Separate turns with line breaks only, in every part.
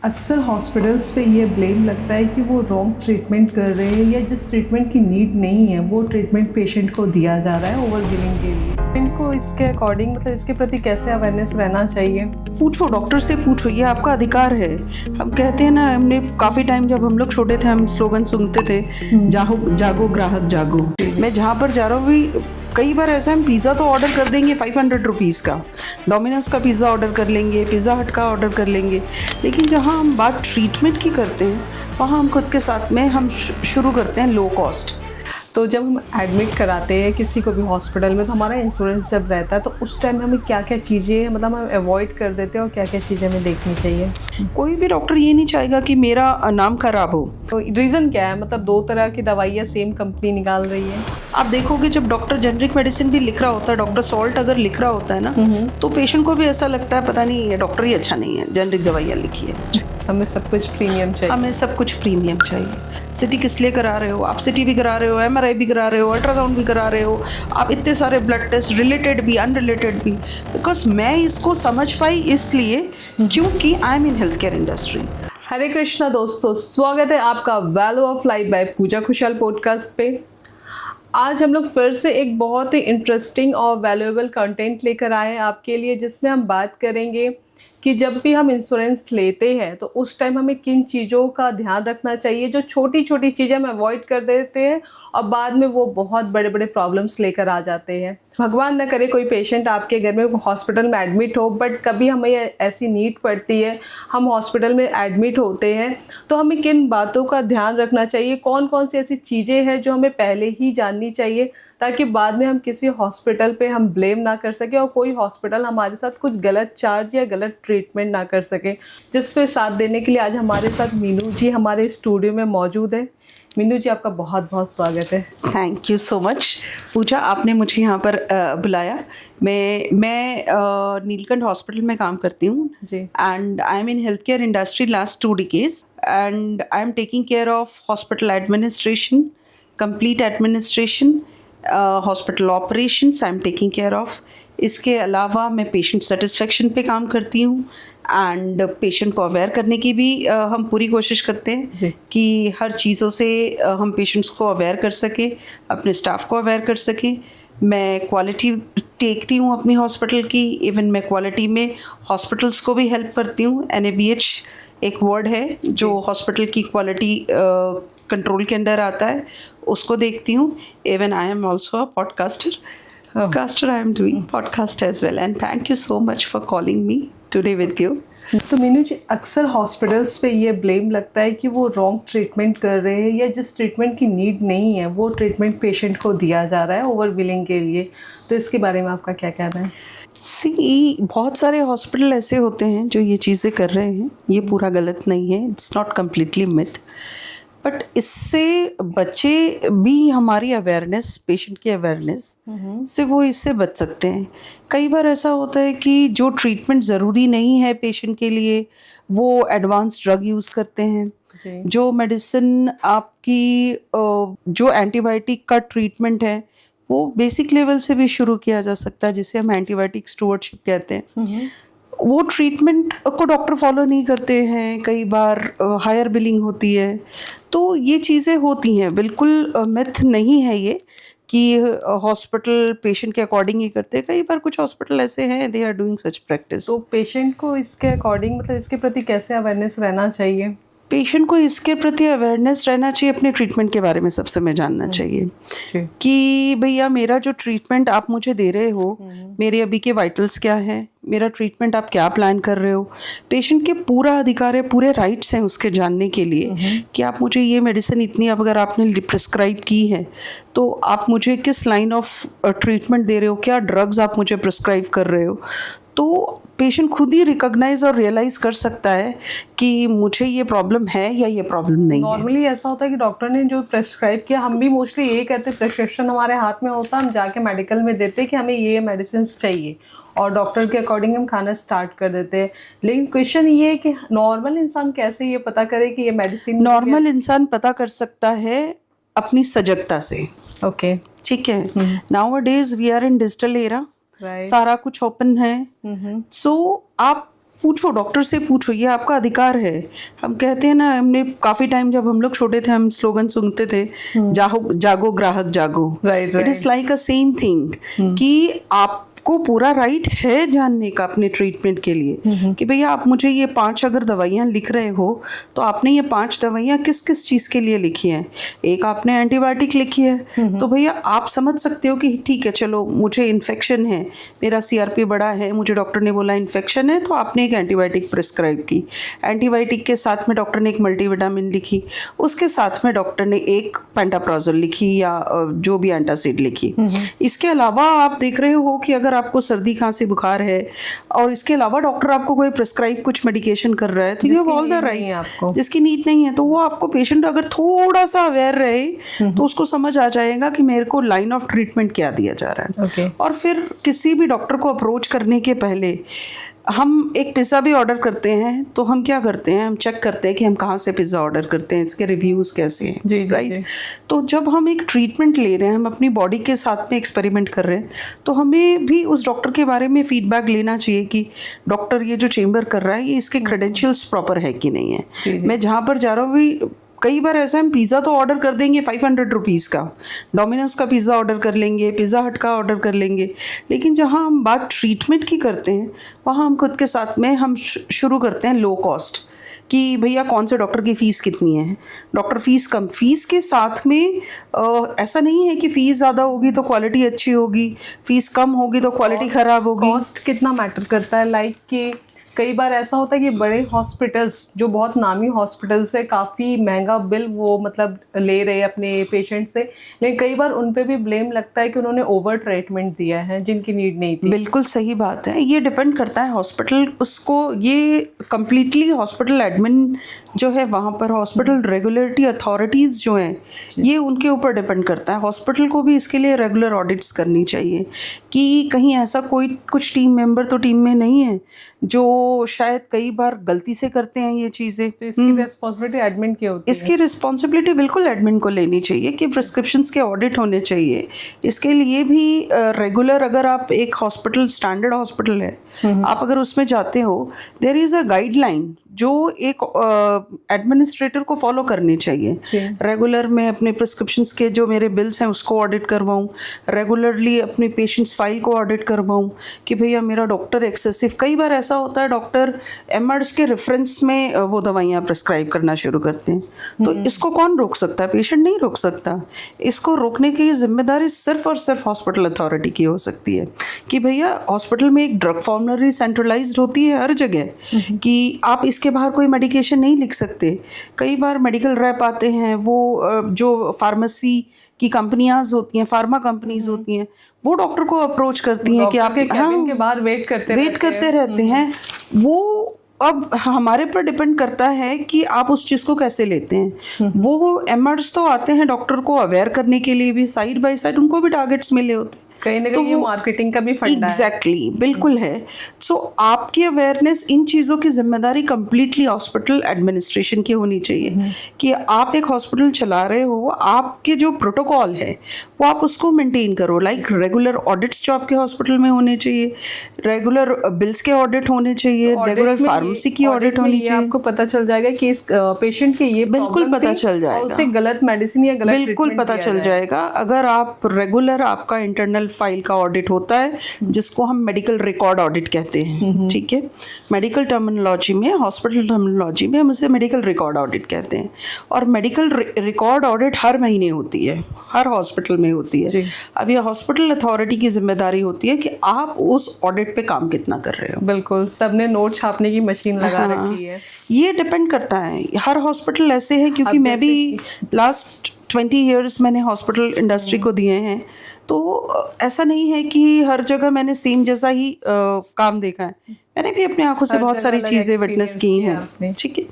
अक्सर हॉस्पिटल्स पे ये ब्लेम लगता है कि वो रॉन्ग ट्रीटमेंट कर रहे हैं या जिस ट्रीटमेंट की नीड नहीं है वो ट्रीटमेंट पेशेंट को दिया जा रहा है ओवर गिविंग के लिए। पेशेंट को इसके अकॉर्डिंग मतलब इसके प्रति कैसे अवेयरनेस रहना चाहिए?
पूछो, डॉक्टर से पूछो, ये आपका अधिकार है। हम कहते हैं ना, हमने काफ़ी टाइम जब हम लोग छोटे थे हम स्लोगन सुनते थे, जागो ग्राहक जागो। मैं जहाँ पर जा रहा हूँ भी कई बार ऐसा हम पिज़्ज़ा तो ऑर्डर कर देंगे 500 रुपीज़ का, डोमिनोज का पिज़्ज़ा ऑर्डर कर लेंगे, पिज़्ज़ा हट का ऑर्डर कर लेंगे, लेकिन जहाँ हम बात ट्रीटमेंट की करते हैं वहाँ हम खुद के साथ में हम शुरू करते हैं लो कॉस्ट।
तो जब हम एडमिट कराते हैं किसी को भी हॉस्पिटल में तो हमारा इंश्योरेंस जब रहता है तो उस टाइम हमें क्या क्या चीज़ें मतलब हम अवॉइड कर देते हैं और क्या क्या चीज़ें हमें देखनी चाहिए?
कोई भी डॉक्टर ये नहीं चाहेगा कि मेरा नाम खराब हो।
तो रीज़न क्या है? मतलब दो तरह की दवाइयाँ सेम कंपनी निकाल रही है।
आप देखोगे जब डॉक्टर जेनरिक मेडिसिन भी लिख रहा होता है, डॉक्टर सॉल्ट अगर लिख रहा होता है ना, तो पेशेंट को भी ऐसा लगता है पता नहीं ये डॉक्टर ही अच्छा नहीं है, जेनरिक दवाइयाँ लिखी है।
हमें सब कुछ प्रीमियम चाहिए।
हमें सब कुछ प्रीमियम चाहिए। सिटी किस लिए करा रहे हो आप? सिटी भी करा रहे हो, MRI भी करा रहे हो, अल्ट्रासाउंड भी करा रहे हो आप, इतने सारे ब्लड टेस्ट, रिलेटेड भी अनरिलेटेड भी। बिकॉज मैं इसको समझ पाई इसलिए क्योंकि I am in health care industry.
Hare Krishna दोस्तों, स्वागत है आपका value of life by Pooja Khushhal podcast पे। आज हम लोग फिर से एक बहुत ही इंटरेस्टिंग और वैल्यूएबल कंटेंट लेकर आए हैं आपके लिए, जिसमें हम बात करेंगे कि जब भी हम इंश्योरेंस लेते हैं तो उस टाइम हमें किन चीज़ों का ध्यान रखना चाहिए। जो छोटी छोटी चीज़ें हम अवॉइड कर देते हैं और बाद में वो बहुत बड़े बड़े प्रॉब्लम्स लेकर आ जाते हैं। भगवान न करे कोई पेशेंट आपके घर में हॉस्पिटल में एडमिट हो, बट कभी हमें ऐसी नीड पड़ती है, हम हॉस्पिटल में एडमिट होते हैं, तो हमें किन बातों का ध्यान रखना चाहिए, कौन कौन सी ऐसी चीज़ें हैं जो हमें पहले ही जाननी चाहिए ताकि बाद में हम किसी हॉस्पिटल पे हम ब्लेम ना कर सके और कोई हॉस्पिटल हमारे साथ कुछ गलत चार्ज या गलत ट्रीटमेंट ना कर सके। जिस पे साथ देने के लिए आज हमारे साथ मीनू जी हमारे स्टूडियो में मौजूद है। मीनू जी, आपका बहुत बहुत स्वागत है।
थैंक यू सो मच पूजा, आपने मुझे यहाँ पर बुलाया। मैं नीलकंठ हॉस्पिटल में काम करती हूँ
जी,
and I am in health care industry last 2 decades and I am taking care of hospital administration, complete administration, hospital operations I am taking care of. इसके अलावा मैं पेशेंट सेटिस्फेक्शन पे काम करती हूँ एंड पेशेंट को अवेयर करने की भी हम पूरी कोशिश करते हैं कि हर चीज़ों से हम पेशेंट्स को अवेयर कर सकें, अपने स्टाफ को अवेयर कर सकें। मैं क्वालिटी देखती हूँ अपनी हॉस्पिटल की, इवन मैं क्वालिटी में हॉस्पिटल्स को भी हेल्प करती हूँ। NABH एक वर्ड है जो हॉस्पिटल की क्वालिटी कंट्रोल के अंदर आता है, उसको देखती हूँ। Even I am also a podcaster. I am doing podcast as well and thank you so much for calling me today with you.
तो मीनू जी, अक्सर हॉस्पिटल्स पे ये ब्लेम लगता है कि वो रॉन्ग ट्रीटमेंट कर रहे हैं या जिस ट्रीटमेंट की नीड नहीं है वो ट्रीटमेंट पेशेंट को दिया जा रहा है ओवर बिलिंग के लिए, तो इसके बारे में आपका क्या कहना है?
बहुत सारे हॉस्पिटल ऐसे होते हैं जो ये चीज़ें कर रहे हैं, ये पूरा गलत नहीं है, it's not completely myth, but इससे बच्चे भी हमारी अवेयरनेस, पेशेंट की अवेयरनेस से वो इससे बच सकते हैं। कई बार ऐसा होता है कि जो ट्रीटमेंट ज़रूरी नहीं है पेशेंट के लिए वो एडवांस ड्रग यूज़ करते हैं। जो मेडिसिन आपकी जो एंटीबायोटिक का ट्रीटमेंट है वो बेसिक लेवल से भी शुरू किया जा सकता है, जिसे हम एंटीबायोटिक स्टुअर्डशिप कहते हैं। वो ट्रीटमेंट को डॉक्टर फॉलो नहीं करते हैं, कई बार हायर बिलिंग होती है, तो ये चीज़ें होती हैं। बिल्कुल मिथ नहीं है ये कि हॉस्पिटल पेशेंट के अकॉर्डिंग ही करते हैं। कई बार कुछ हॉस्पिटल ऐसे हैं they are doing such practice.
तो पेशेंट को इसके अकॉर्डिंग मतलब इसके प्रति कैसे अवेयरनेस रहना चाहिए?
पेशेंट को इसके प्रति अवेयरनेस रहना चाहिए, अपने ट्रीटमेंट के बारे में सबसे में जानना चाहिए कि भैया मेरा जो ट्रीटमेंट आप मुझे दे रहे हो, मेरे अभी के वाइटल्स क्या हैं, मेरा ट्रीटमेंट आप क्या प्लान कर रहे हो। पेशेंट के पूरा अधिकार है, पूरे राइट्स हैं उसके जानने के लिए कि आप मुझे ये मेडिसिन इतनी अगर आपने प्रिस्क्राइब की है तो आप मुझे किस लाइन ऑफ ट्रीटमेंट दे रहे हो, क्या ड्रग्स आप मुझे प्रिस्क्राइब कर रहे हो। तो पेशेंट खुद ही रिकॉग्नाइज और रियलाइज़ कर सकता है कि मुझे ये प्रॉब्लम है या ये प्रॉब्लम नहीं है।
नॉर्मली ऐसा होता है कि डॉक्टर ने जो प्रेस्क्राइब किया, हम भी मोस्टली यही कहते हैं, प्रिस्क्रिप्शन हमारे हाथ में होता है, हम जाके मेडिकल में देते हैं कि हमें ये मेडिसिन चाहिए और डॉक्टर के अकॉर्डिंग हम खाना स्टार्ट कर देते हैं। लेकिन क्वेश्चन ये है कि नॉर्मल इंसान कैसे ये पता करे कि ये मेडिसिन?
नॉर्मल इंसान पता कर सकता है अपनी सजगता से।
ओके,
ठीक है। Nowadays we are in digital era, सारा कुछ ओपन है। सो आप पूछो, डॉक्टर से पूछो, ये आपका अधिकार है। हम कहते हैं ना, हमने काफ़ी टाइम जब हम लोग छोटे थे हम स्लोगन सुनते थे, जागो जागो ग्राहक जागो।
Right,
it is like a same thing कि आपको पूरा राइट है जानने का अपने ट्रीटमेंट के लिए कि भैया आप मुझे ये 5 अगर दवाइयाँ लिख रहे हो तो आपने ये 5 दवाइयाँ किस किस चीज़ के लिए लिखी हैं। एक आपने एंटीबायोटिक लिखी है तो भैया आप समझ सकते हो कि ठीक है चलो मुझे इन्फेक्शन है, मेरा CRP बढ़ा है, मुझे डॉक्टर ने बोला इन्फेक्शन है, तो आपने एक एंटीबायोटिक प्रिस्क्राइब की। एंटीबायोटिक के साथ में डॉक्टर ने एक मल्टीविटामिन लिखी, उसके साथ में डॉक्टर ने एक पेंटाप्रोजोल लिखी या जो भी एंटासिड लिखी। इसके अलावा आप देख रहे हो कि अगर आपको सर्दी खांसी बुखार है और इसके अलावा डॉक्टर आपको कोई प्रिस्क्राइब कुछ मेडिकेशन कर रहा है तो ये ऑल द राइट, जिसकी नीड नहीं है तो वो आपको पेशेंट अगर थोड़ा सा अवेयर रहे तो उसको समझ आ जाएगा कि मेरे को लाइन ऑफ ट्रीटमेंट क्या दिया जा रहा है। और फिर किसी भी डॉक्टर को अप्रोच करने के पहले हम एक पिज़्ज़ा भी ऑर्डर करते हैं तो हम क्या करते हैं, हम चेक करते हैं कि हम कहाँ से पिज़्ज़ा ऑर्डर करते हैं, इसके रिव्यूज़ कैसे हैं।
जी,
राइट। तो जब हम एक ट्रीटमेंट ले रहे हैं, हम अपनी बॉडी के साथ में एक्सपेरिमेंट कर रहे हैं, तो हमें भी उस डॉक्टर के बारे में फीडबैक लेना चाहिए कि डॉक्टर ये जो चेंबर कर रहा है ये इसके क्रेडेंशियल्स प्रॉपर है कि नहीं है। मैं जहाँ पर जा रहा हूँ भी कई बार ऐसा हम पिज़्ज़ा तो ऑर्डर कर देंगे 500 रुपीज़ का, डोमिनोज का पिज़्ज़ा ऑर्डर कर लेंगे, पिज़्ज़ा हट का ऑर्डर कर लेंगे, लेकिन जहाँ हम बात ट्रीटमेंट की करते हैं वहाँ हम खुद के साथ में हम शुरू करते हैं लो कॉस्ट कि भैया कौन से डॉक्टर की फ़ीस कितनी है, डॉक्टर फ़ीस कम, फ़ीस के साथ में ऐसा नहीं है कि फ़ीस ज़्यादा होगी तो क्वालिटी अच्छी होगी, फ़ीस कम होगी तो क्वालिटी ख़राब होगी।
कॉस्ट कितना मैटर करता है, लाइक कि कई बार ऐसा होता है कि बड़े हॉस्पिटल्स जो बहुत नामी हॉस्पिटल्स है काफ़ी महंगा बिल वो मतलब ले रहे हैं अपने पेशेंट से, लेकिन कई बार उन पे भी ब्लेम लगता है कि उन्होंने ओवर ट्रीटमेंट दिया है जिनकी नीड नहीं थी।
बिल्कुल सही बात है, ये डिपेंड करता है हॉस्पिटल, उसको ये कम्प्लीटली हॉस्पिटल एडमिन जो है वहाँ पर हॉस्पिटल रेगुलेटरी अथॉरिटीज़ जो हैं ये उनके ऊपर डिपेंड करता है। हॉस्पिटल को भी इसके लिए रेगुलर ऑडिट्स करनी चाहिए कि कहीं ऐसा कोई कुछ टीम मेंबर तो टीम में नहीं है जो शायद कई बार गलती से करते हैं ये चीज़ें।
तो इसकी रिस्पॉन्सिबिलिटी एडमिन की होती है।
इसकी रिस्पॉन्सिबिलिटी बिल्कुल एडमिन को लेनी चाहिए कि प्रिस्क्रिप्शंस के ऑडिट होने चाहिए। इसके लिए भी रेगुलर अगर आप एक हॉस्पिटल स्टैंडर्ड हॉस्पिटल है आप अगर उसमें जाते हो देयर इज़ अ गाइडलाइन जो एक एडमिनिस्ट्रेटर को फॉलो करनी चाहिए। रेगुलर मैं अपने प्रिस्क्रिप्शंस के जो मेरे बिल्स हैं उसको ऑडिट करवाऊँ, रेगुलरली अपने पेशेंट्स फाइल को ऑडिट करवाऊँ कि भैया मेरा डॉक्टर एक्सेसिव, कई बार ऐसा होता है डॉक्टर एमआरस के रेफरेंस में वो दवाइयाँ प्रिस्क्राइब करना शुरू करते हैं, तो इसको कौन रोक सकता है? पेशेंट नहीं रोक सकता। इसको रोकने की जिम्मेदारी सिर्फ और सिर्फ हॉस्पिटल अथॉरिटी की हो सकती है कि भैया हॉस्पिटल में एक ड्रग फॉर्मुलरी सेंट्रलाइज्ड होती है हर जगह कि आप इसके बाहर कोई मेडिकेशन नहीं लिख सकते। कई बार मेडिकल रैप आते हैं, वो जो फार्मेसी की कंपनियां होती हैं, फार्मा कंपनीज होती हैं, वो डॉक्टर को अप्रोच करती हैं कि आप
केबिन के बाहर वेट करते
रहते हैं। वो अब हमारे पर डिपेंड करता है कि आप उस चीज़ को कैसे लेते हैं। वो एमआरस तो आते हैं डॉक्टर को अवेयर करने के लिए भी, साइड बाय साइड उनको भी टारगेट्स मिले होते हैं,
कहीं ना कहीं ये मार्केटिंग का भी फंडा है।
एग्जैक्टली, बिल्कुल है। सो आपकी अवेयरनेस इन चीज़ों की जिम्मेदारी कंप्लीटली हॉस्पिटल एडमिनिस्ट्रेशन की होनी चाहिए कि आप एक हॉस्पिटल चला रहे हो, आपके जो प्रोटोकॉल है वो आप उसको मेंटेन करो। लाइक रेगुलर ऑडिट्स जो आपके हॉस्पिटल में होने चाहिए, रेगुलर बिल्स के ऑडिट होने चाहिए, रेगुलर फार्मेसी की ऑडिट होनी चाहिए।
आपको पता चल जाएगा कि इस पेशेंट के ये
बिल्कुल पता चल जाएगा,
उसे गलत मेडिसिन या गलत
बिल्कुल पता चल जाएगा। अगर आप रेगुलर आपका इंटरनल फाइल का ऑडिट होता है जिसको हम मेडिकल रिकॉर्ड ऑडिट कहते हैं, ठीक है, मेडिकल टर्मिनोलॉजी में, हॉस्पिटल टर्मिनोलॉजी में हम उसे मेडिकल रिकॉर्ड ऑडिट कहते हैं। और मेडिकल रिकॉर्ड ऑडिट हर महीने होती है, हर हॉस्पिटल में होती है। अब ये हॉस्पिटल अथॉरिटी की जिम्मेदारी होती है कि आप उस ऑडिट पे काम कितना कर रहे हो।
बिल्कुल, सबने नोट छापने की मशीन लगा रखी है।
ये डिपेंड करता है, हर हॉस्पिटल ऐसे है, क्योंकि मैं भी लास्ट 20 ईयर्स मैंने हॉस्पिटल इंडस्ट्री को दिए हैं, तो ऐसा नहीं है कि हर जगह मैंने सेम जैसा ही काम देखा है। मैंने भी अपनी आंखों से बहुत सारी चीज़ें विटनेस की हैं, ठीक है।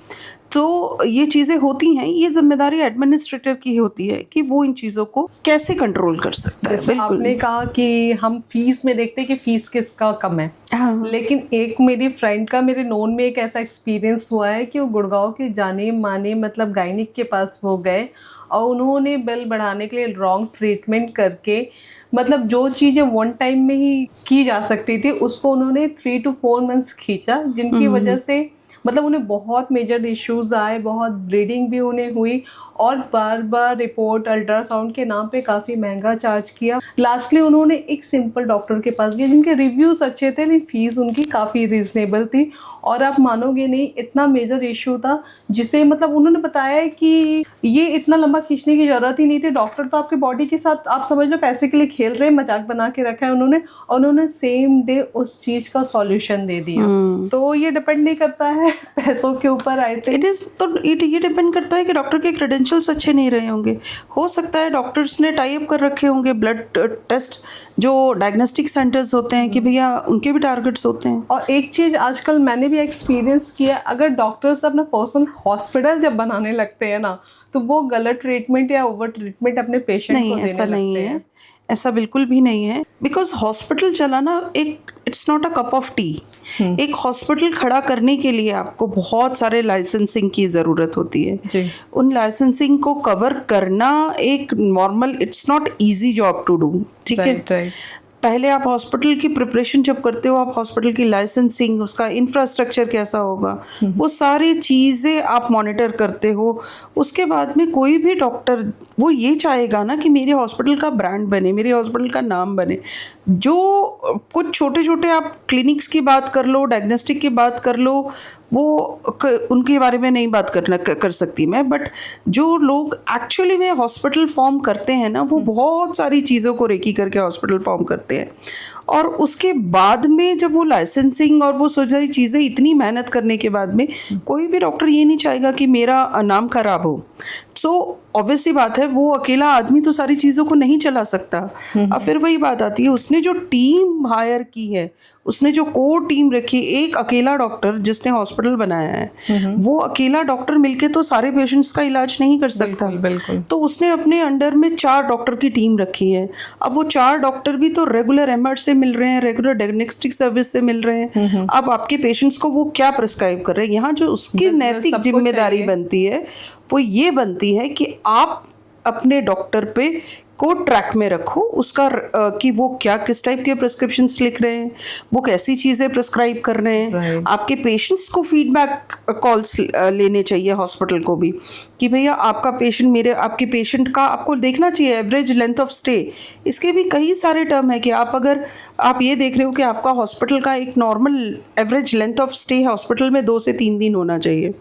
तो ये चीज़ें होती हैं, ये जिम्मेदारी एडमिनिस्ट्रेटर की होती है कि वो इन चीज़ों को कैसे कंट्रोल कर सकता है।
जैसे
बिल्कुल।
आपने कहा कि हम फीस में देखते हैं कि फीस किसका कम है,
हाँ।
लेकिन एक मेरी फ्रेंड का मेरे नोन में एक ऐसा एक्सपीरियंस हुआ है कि वो गुड़गांव के जाने माने मतलब गायनिक के पास वो गए और उन्होंने बिल बढ़ाने के लिए रॉन्ग ट्रीटमेंट करके मतलब जो चीज़ें वन टाइम में ही की जा सकती थी उसको उन्होंने 3 to 4 मंथ्स खींचा, जिनकी वजह से मतलब उन्हें बहुत मेजर इश्यूज आए, बहुत ब्लीडिंग भी उन्हें हुई और बार बार रिपोर्ट अल्ट्रासाउंड के नाम पे काफ़ी महंगा चार्ज किया। लास्टली उन्होंने एक सिंपल डॉक्टर के पास गए जिनके रिव्यूज़ अच्छे थे, लेकिन फीस उनकी काफ़ी रीजनेबल थी। और आप मानोगे नहीं, इतना मेजर इशू था जिसे मतलब उन्होंने बताया कि ये इतना लंबा खींचने की ज़रूरत ही नहीं थी। डॉक्टर तो आपके बॉडी के साथ आप समझ लो पैसे के लिए खेल रहे हैं, मजाक बना के रखा है उन्होंने, और उन्होंने सेम डे उस चीज़ का सॉल्यूशन दे दिया। तो ये डिपेंड नहीं करता है पैसों के ऊपर आए थे।
ये डिपेंड करता है कि डॉक्टर के क्रेडेंशियल्स अच्छे नहीं रहे होंगे। हो सकता है डॉक्टर्स ने टाई अप कर रखे होंगे ब्लड टेस्ट जो डायग्नोस्टिक सेंटर्स होते हैं कि भैया उनके भी टारगेट्स होते हैं।
और एक चीज़ आजकल मैंने भी एक्सपीरियंस किया, अगर डॉक्टर्स अपना पर्सनल हॉस्पिटल जब बनाने लगते हैं ना तो वो गलत ट्रीटमेंट या ओवर ट्रीटमेंट अपने पेशेंट को देने
ऐसा नहीं
लगते
है,
हैं।
ऐसा बिल्कुल भी नहीं है। बिकॉज हॉस्पिटल चलाना एक it's not a cup of T. एक हॉस्पिटल खड़ा करने के लिए आपको बहुत सारे लाइसेंसिंग की ज़रूरत होती है
जी।
उन लाइसेंसिंग को कवर करना एक normal it's not easy job to do. ठीक है,
राइट।
पहले आप हॉस्पिटल की प्रिपरेशन जब करते हो, आप हॉस्पिटल की लाइसेंसिंग, उसका इंफ्रास्ट्रक्चर कैसा होगा, वो सारी चीज़ें आप मॉनिटर करते हो। उसके बाद में कोई भी डॉक्टर वो ये चाहेगा ना कि मेरे हॉस्पिटल का ब्रांड बने, मेरे हॉस्पिटल का नाम बने। जो कुछ छोटे छोटे आप क्लिनिक्स की बात कर लो, डायग्नोस्टिक की बात कर लो, वो उनके बारे में नहीं बात कर सकती मैं, बट जो लोग एक्चुअली में हॉस्पिटल फॉर्म करते हैं ना, वो बहुत सारी चीज़ों को रेकी करके हॉस्पिटल फॉर्म करते हैं। और उसके बाद में जब वो लाइसेंसिंग और वो सारी चीज़ें, इतनी मेहनत करने के बाद में कोई भी डॉक्टर ये नहीं चाहेगा कि मेरा नाम खराब हो। सो ऑब्वियस सी बात है, वो अकेला आदमी तो सारी चीज़ों को नहीं चला सकता। अब फिर वही बात आती है, उसने जो टीम हायर की है, उसने जो कोर टीम रखी, एक अकेला डॉक्टर जिसने हॉस्पिटल बनाया है, वो अकेला डॉक्टर मिलके तो सारे पेशेंट्स का इलाज नहीं कर सकता।
बिल्कुल।
तो उसने अपने अंडर में 4 डॉक्टर की टीम रखी है। अब वो 4 डॉक्टर भी तो रेगुलर एमआर से मिल रहे हैं, रेगुलर डायग्नोस्टिक सर्विस से मिल रहे हैं। अब आपके पेशेंट्स को वो क्या प्रिस्क्राइब कर रहे हैं, यहाँ जो उसकी नैतिक जिम्मेदारी बनती है वो ये बनती है कि आप अपने डॉक्टर पे को ट्रैक में रखो, उसका कि वो क्या किस टाइप के प्रिस्क्रिप्शंस लिख रहे हैं, वो कैसी चीज़ें प्रिस्क्राइब कर रहे हैं।
Right.
आपके पेशेंट्स को फीडबैक कॉल्स लेने चाहिए हॉस्पिटल को भी कि भैया आपका पेशेंट, आपके पेशेंट का आपको देखना चाहिए एवरेज लेंथ ऑफ स्टे। इसके भी कई सारे टर्म है कि अगर आप ये देख रहे हो कि आपका हॉस्पिटल का एक normal average length of stay है हॉस्पिटल में 2 से 3 दिन होना चाहिए।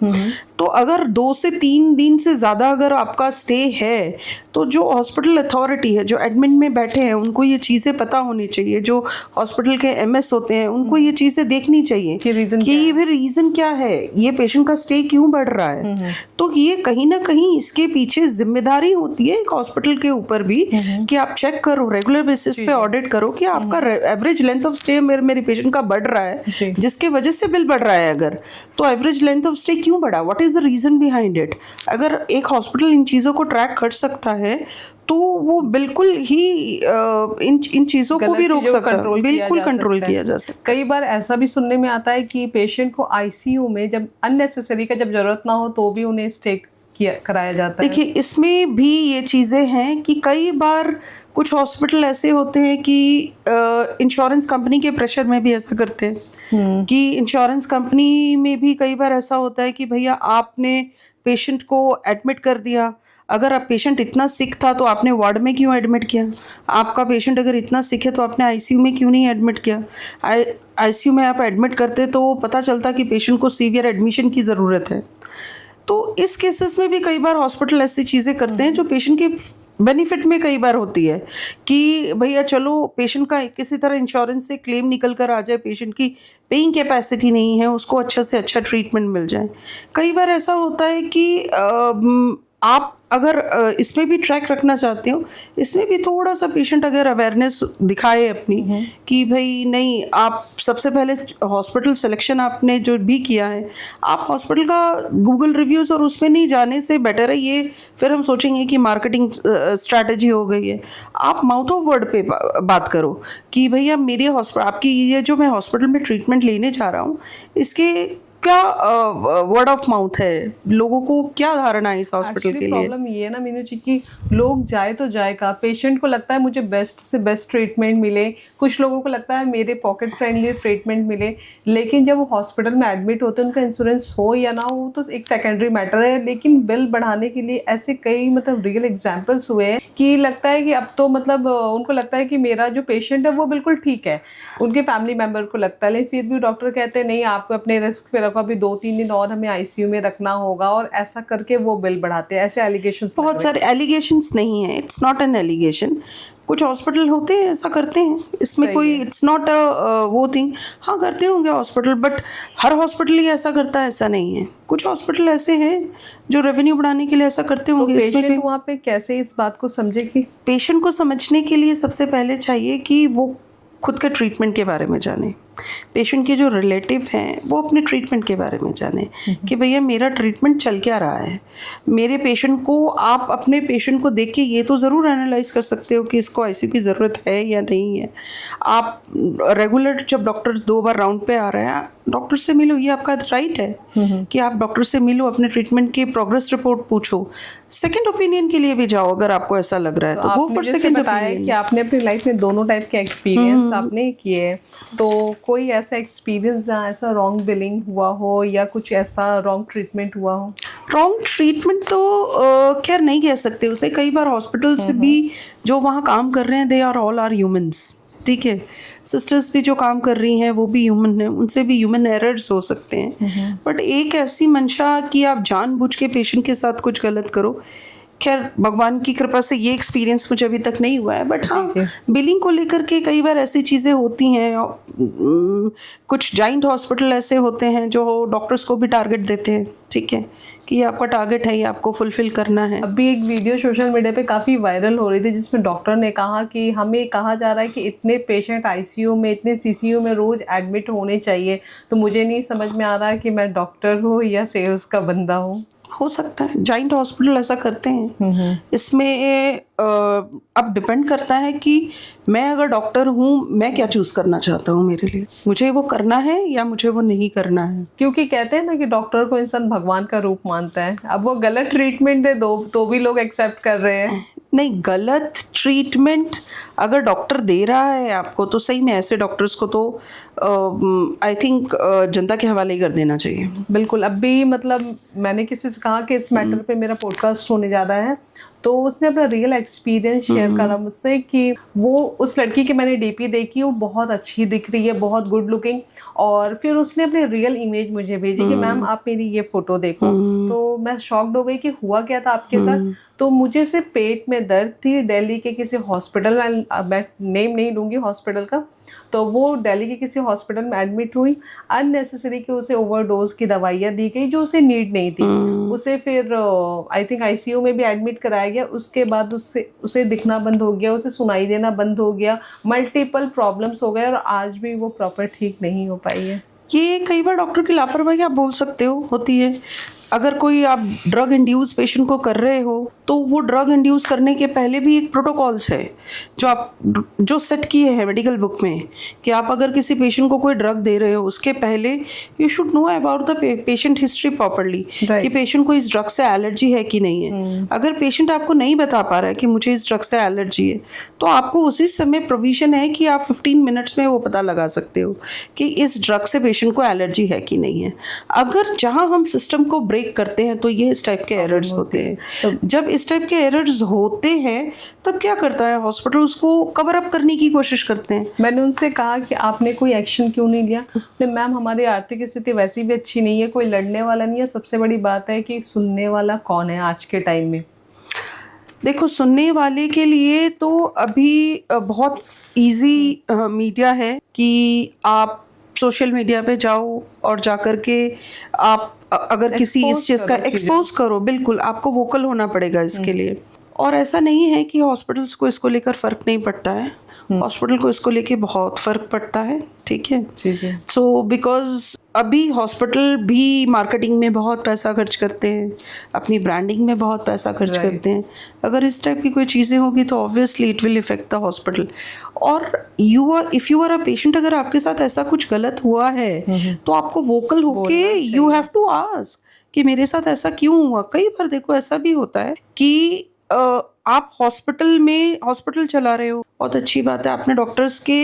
तो अगर 2 से 3 दिन से ज़्यादा अगर आपका स्टे है तो जो हॉस्पिटल अथॉरिटी है, जो एडमिन में बैठे हैं, उनको ये चीज़ें पता होनी चाहिए। जो हॉस्पिटल के एमएस होते हैं उनको ये चीज़ें देखनी चाहिए
कि
रीज़न क्या है, ये पेशेंट का स्टे क्यों बढ़ रहा है। तो ये कहीं ना कहीं इसके पीछे जिम्मेदारी होती है एक हॉस्पिटल के ऊपर भी कि आप चेक करो, रेगुलर बेसिस पे ऑडिट करो कि आपका एवरेज लेंथ ऑफ स्टे मेरे पेशेंट का बढ़ रहा है, जिसके वजह से बिल बढ़ रहा है। अगर तो एवरेज लेंथ ऑफ स्टे क्यों बढ़ा, what is the reason behind it. अगर एक हॉस्पिटल इन चीज़ों को ट्रैक कर सकता है तो वो बिल्कुल ही इन चीज़ों को भी रोक सकता है, बिल्कुल कंट्रोल किया जा सकता है।
कई बार ऐसा भी सुनने में आता है कि पेशेंट को आईसीयू में जब अननेसेसरी का जब जरूरत ना हो तो भी उन्हें स्टे कराया जाता है।
देखिए, इसमें भी ये चीज़ें हैं कि कई बार कुछ हॉस्पिटल ऐसे होते हैं कि इंश्योरेंस कंपनी के प्रेशर में भी ऐसा करते हैं कि इंश्योरेंस कंपनी में भी कई बार ऐसा होता है कि भैया आपने पेशेंट को एडमिट कर दिया, अगर आप पेशेंट इतना सिक था तो आपने वार्ड में क्यों एडमिट किया, आपका पेशेंट अगर इतना सिक है तो आपने आईसीयू में क्यों नहीं एडमिट किया। आईसीयू में आप एडमिट करते तो पता चलता कि पेशेंट को सीवियर एडमिशन की ज़रूरत है। तो इस केसेस में भी कई बार हॉस्पिटल ऐसी चीज़ें करते हैं जो पेशेंट के बेनिफिट में कई बार होती है कि भैया चलो पेशेंट का किसी तरह इंश्योरेंस से क्लेम निकल कर आ जाए, पेशेंट की पेइंग कैपेसिटी नहीं है, उसको अच्छा से अच्छा ट्रीटमेंट मिल जाए। कई बार ऐसा होता है कि आप अगर इसमें भी ट्रैक रखना चाहते हो, इसमें भी थोड़ा सा पेशेंट अगर अवेयरनेस दिखाए अपनी कि भाई नहीं, आप सबसे पहले हॉस्पिटल सिलेक्शन आपने जो भी किया है, आप हॉस्पिटल का गूगल रिव्यूज़ और उसमें नहीं जाने से बेटर है ये फिर हम सोचेंगे कि मार्केटिंग स्ट्रैटेजी हो गई है। आप माउथ ऑफ वर्ड पे बात करो कि भैया मेरे हॉस्पिटल, आपकी ये जो मैं हॉस्पिटल में ट्रीटमेंट लेने जा रहा हूँ, इसके क्या वर्ड ऑफ माउथ है, लोगों को क्या धारणा है इस हॉस्पिटल के लिए।
प्रॉब्लम ये है ना मीनू जी कि लोग जाए तो जाए का, पेशेंट को लगता है मुझे बेस्ट से बेस्ट ट्रीटमेंट मिले, कुछ लोगों को लगता है मेरे पॉकेट फ्रेंडली ट्रीटमेंट मिले, लेकिन जब वो हॉस्पिटल में एडमिट होते हैं उनका इंश्योरेंस हो या ना हो तो एक सेकेंडरी मैटर है, लेकिन बिल बढ़ाने के लिए ऐसे कई मतलब रियल एग्जाम्पल्स हुए हैं कि लगता है कि अब तो मतलब उनको लगता है कि मेरा जो पेशेंट है वो बिल्कुल ठीक है, उनके फैमिली मेम्बर को लगता है, लेकिन फिर भी डॉक्टर कहते हैं नहीं आपको अपने रिस्क पे रखो, अभी 2-3 दिन और हमें आईसीयू में रखना होगा, और ऐसा करके वो बिल बढ़ाते हैं। ऐसे एलिगेशंस
बहुत सारे एलिगेशंस नहीं है, इट्स नॉट एन एलिगेशन, कुछ हॉस्पिटल होते हैं ऐसा करते हैं, इसमें कोई इट्स नॉट अ वो थिंग। हाँ करते होंगे हॉस्पिटल, बट हर हॉस्पिटल ही ऐसा करता है ऐसा नहीं है। कुछ हॉस्पिटल ऐसे हैं जो रेवेन्यू बढ़ाने के लिए ऐसा करते होंगे।
तो इसमें वहाँ पे कैसे इस बात को समझे कि
पेशेंट को समझने के लिए सबसे पहले चाहिए कि वो खुद के ट्रीटमेंट के बारे में जाने, पेशेंट के जो रिलेटिव हैं वो अपने ट्रीटमेंट के बारे में जाने कि भैया मेरा ट्रीटमेंट चल क्या रहा है। मेरे पेशेंट को, आप अपने पेशेंट को देख के ये तो ज़रूर एनालाइज कर सकते हो कि इसको आईसीयू की ज़रूरत है या नहीं है। आप रेगुलर जब डॉक्टर 2 बार राउंड पे आ रहे हैं, डॉक्टर से मिलो, ये आपका राइट है कि आप डॉक्टर से मिलो, अपने ट्रीटमेंट की प्रोग्रेस रिपोर्ट पूछो, सेकेंड ओपिनियन के लिए भी जाओ अगर आपको ऐसा लग रहा है तो वो फॉर सेकेंड ओपिनियन।
कि आपने अपनी लाइफ में दोनों टाइप के एक्सपीरियंस आपने किए, तो कोई ऐसा एक्सपीरियंस जहाँ ऐसा रॉन्ग बिलिंग हुआ हो या कुछ ऐसा रॉन्ग ट्रीटमेंट हुआ हो?
रॉन्ग ट्रीटमेंट तो खैर नहीं कह सकते उसे, कई बार हॉस्पिटल्स भी जो वहाँ काम कर रहे हैं they are all are humans, ठीक है। सिस्टर्स भी जो काम कर रही हैं वो भी ह्यूमन है, उनसे भी ह्यूमन एरर्स हो सकते हैं, बट एक ऐसी मंशा कि आप जानबूझ के पेशेंट के साथ कुछ गलत करो, खैर भगवान की कृपा से ये एक्सपीरियंस मुझे अभी तक नहीं हुआ है। बट हाँ, बिलिंग को लेकर के कई बार ऐसी चीज़ें होती हैं। कुछ जाइंट हॉस्पिटल ऐसे होते हैं जो डॉक्टर्स को भी टारगेट देते हैं, ठीक है, कि ये आपका टारगेट है, ये आपको फुलफिल करना है।
अभी एक वीडियो सोशल मीडिया पे काफ़ी वायरल हो रही थी जिसमें डॉक्टर ने कहा कि हमें कहा जा रहा है कि इतने पेशेंट आईसीयू में, इतने सीसीयू में रोज़ एडमिट होने चाहिए, तो मुझे नहीं समझ में आ रहा है कि मैं डॉक्टर हूँ या सेल्स का बंदा हूँ।
हो सकता है जाइंट हॉस्पिटल ऐसा करते हैं। इसमें अब डिपेंड करता है कि मैं अगर डॉक्टर हूँ मैं क्या चूज़ करना चाहता हूँ, मेरे लिए मुझे वो करना है या मुझे वो नहीं करना है।
क्योंकि कहते हैं ना कि डॉक्टर को इंसान भगवान का रूप मानता है, अब वो गलत ट्रीटमेंट दे दो तो भी लोग एक्सेप्ट कर रहे हैं।
नहीं, गलत ट्रीटमेंट अगर डॉक्टर दे रहा है आपको तो सही में ऐसे डॉक्टर्स को तो आई थिंक जनता के हवाले ही कर देना चाहिए।
बिल्कुल। अभी मतलब मैंने किसी से कहा कि इस मैटर पे मेरा पॉडकास्ट होने जा रहा है, तो उसने अपना रियल एक्सपीरियंस शेयर करा मुझसे कि वो उस लड़की की मैंने डीपी देखी, वो बहुत अच्छी दिख रही है, बहुत गुड लुकिंग, और फिर उसने अपनी रियल इमेज मुझे भेजी कि मैम आप मेरी ये फोटो देखो। तो मैं शॉक्ड हो गई कि हुआ क्या था आपके साथ। तो मुझे सिर्फ पेट में दर्द थी, दिल्ली के किसी हॉस्पिटल में, मैं नेम नहीं लूँगी हॉस्पिटल का, तो वो दिल्ली के किसी हॉस्पिटल में एडमिट हुई। अननेसेसरी कि उसे ओवरडोज की दवाइयाँ दी गई जो उसे नीड नहीं थी। उसे फिर आई थिंक आईसीयू में भी एडमिट कराया गया। उसके बाद उसे दिखना बंद हो गया, उसे सुनाई देना बंद हो गया, मल्टीपल प्रॉब्लम्स हो गए, और आज भी वो प्रॉपर ठीक नहीं हो पाई है।
ये कई बार डॉक्टर की लापरवाही आप बोल सकते हो होती है। अगर कोई आप ड्रग इंड्यूस पेशेंट को कर रहे हो तो वो ड्रग इंड्यूस करने के पहले भी एक प्रोटोकॉल्स है जो सेट किए हैं मेडिकल बुक में कि आप अगर किसी पेशेंट को कोई ड्रग दे रहे हो उसके पहले you should know about the patient history properly, कि पेशेंट को इस ड्रग से एलर्जी है कि नहीं है। अगर पेशेंट आपको नहीं बता पा रहा है कि मुझे इस ड्रग से एलर्जी है तो आपको उसी समय प्रोविजन है कि आप 15 मिनट्स में वो पता लगा सकते हो कि इस ड्रग से पेशेंट को एलर्जी है कि नहीं है। अगर जहाँ हम सिस्टम को ब्रेक करते हैं तो ये इस टाइप के एरर्स होते हैं। जब इस टाइप के एरर्स होते हैं तब क्या करता है हॉस्पिटल, उसको कवर अप करने की कोशिश करते हैं।
मैंने उनसे कहा कि आपने कोई एक्शन क्यों नहीं लिया? मैम हमारी आर्थिक स्थिति वैसी भी अच्छी नहीं है, कोई लड़ने वाला नहीं है, सबसे बड़ी बात है कि सुनने वाला कौन है आज के टाइम में।
देखो, सुनने वाले के लिए तो अभी बहुत इजी मीडिया है कि आप सोशल मीडिया पे जाओ और जा कर के आप अगर किसी इस चीज़ का एक्सपोज करो, बिल्कुल आपको वोकल होना पड़ेगा इसके लिए। और ऐसा नहीं है कि हॉस्पिटल्स को इसको लेकर फ़र्क नहीं पड़ता है, हॉस्पिटल को इसको लेके बहुत फ़र्क पड़ता है, ठीक है। सो बिकॉज अभी हॉस्पिटल भी मार्केटिंग में बहुत पैसा खर्च करते हैं, अपनी ब्रांडिंग में बहुत पैसा खर्च करते हैं। अगर इस टाइप की कोई चीज़ें होगी तो obviously it will affect the hospital. और if you are a patient, अगर आपके साथ ऐसा कुछ गलत हुआ है तो आपको वोकल होके यू हैव टू आस्क कि मेरे साथ ऐसा क्यों हुआ। कई बार देखो ऐसा भी होता है कि आप हॉस्पिटल चला रहे हो, बहुत अच्छी बात है, आपने डॉक्टर्स के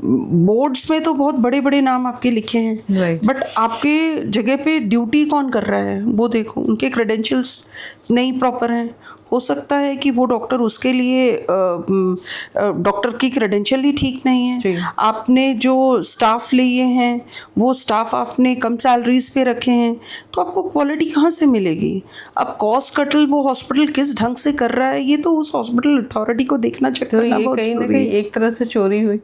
बोर्ड्स में तो बहुत बड़े बड़े नाम आपके लिखे हैं, बट आपके जगह पे ड्यूटी कौन कर रहा है वो देखो, उनके क्रेडेंशियल्स नहीं प्रॉपर हैं। हो सकता है कि वो डॉक्टर उसके लिए डॉक्टर की क्रेडेंशियल ही ठीक नहीं है। आपने जो स्टाफ लिए हैं वो स्टाफ आपने कम सैलरीज पे रखे हैं, तो आपको क्वालिटी कहाँ से मिलेगी। अब कॉस्ट कटल वो हॉस्पिटल किस ढंग से कर रहा है, ये तो उस हॉस्पिटल अथॉरिटी को देखना चाहिए।
तो ये कहीं ना कहीं एक तरह से चोरी हुई,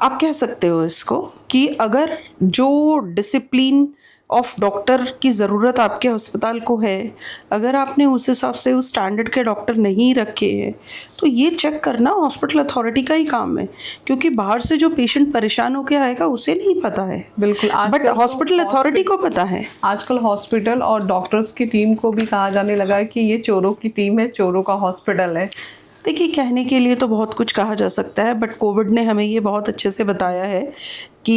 आप कह सकते हो इसको, कि अगर जो डिसिप्लिन ऑफ डॉक्टर की ज़रूरत आपके अस्पताल को है, अगर आपने उस हिसाब से उस स्टैंडर्ड के डॉक्टर नहीं रखे हैं, तो ये चेक करना हॉस्पिटल अथॉरिटी का ही काम है, क्योंकि बाहर से जो पेशेंट परेशान होकर आएगा उसे नहीं पता है,
बिल्कुल,
बट हॉस्पिटल अथॉरिटी को पता है।
आजकल हॉस्पिटल और डॉक्टर्स की टीम को भी कहा जाने लगा है कि ये चोरों की टीम है, चोरों का हॉस्पिटल है।
देखिए, कहने के लिए तो बहुत कुछ कहा जा सकता है, बट कोविड ने हमें ये बहुत अच्छे से बताया है कि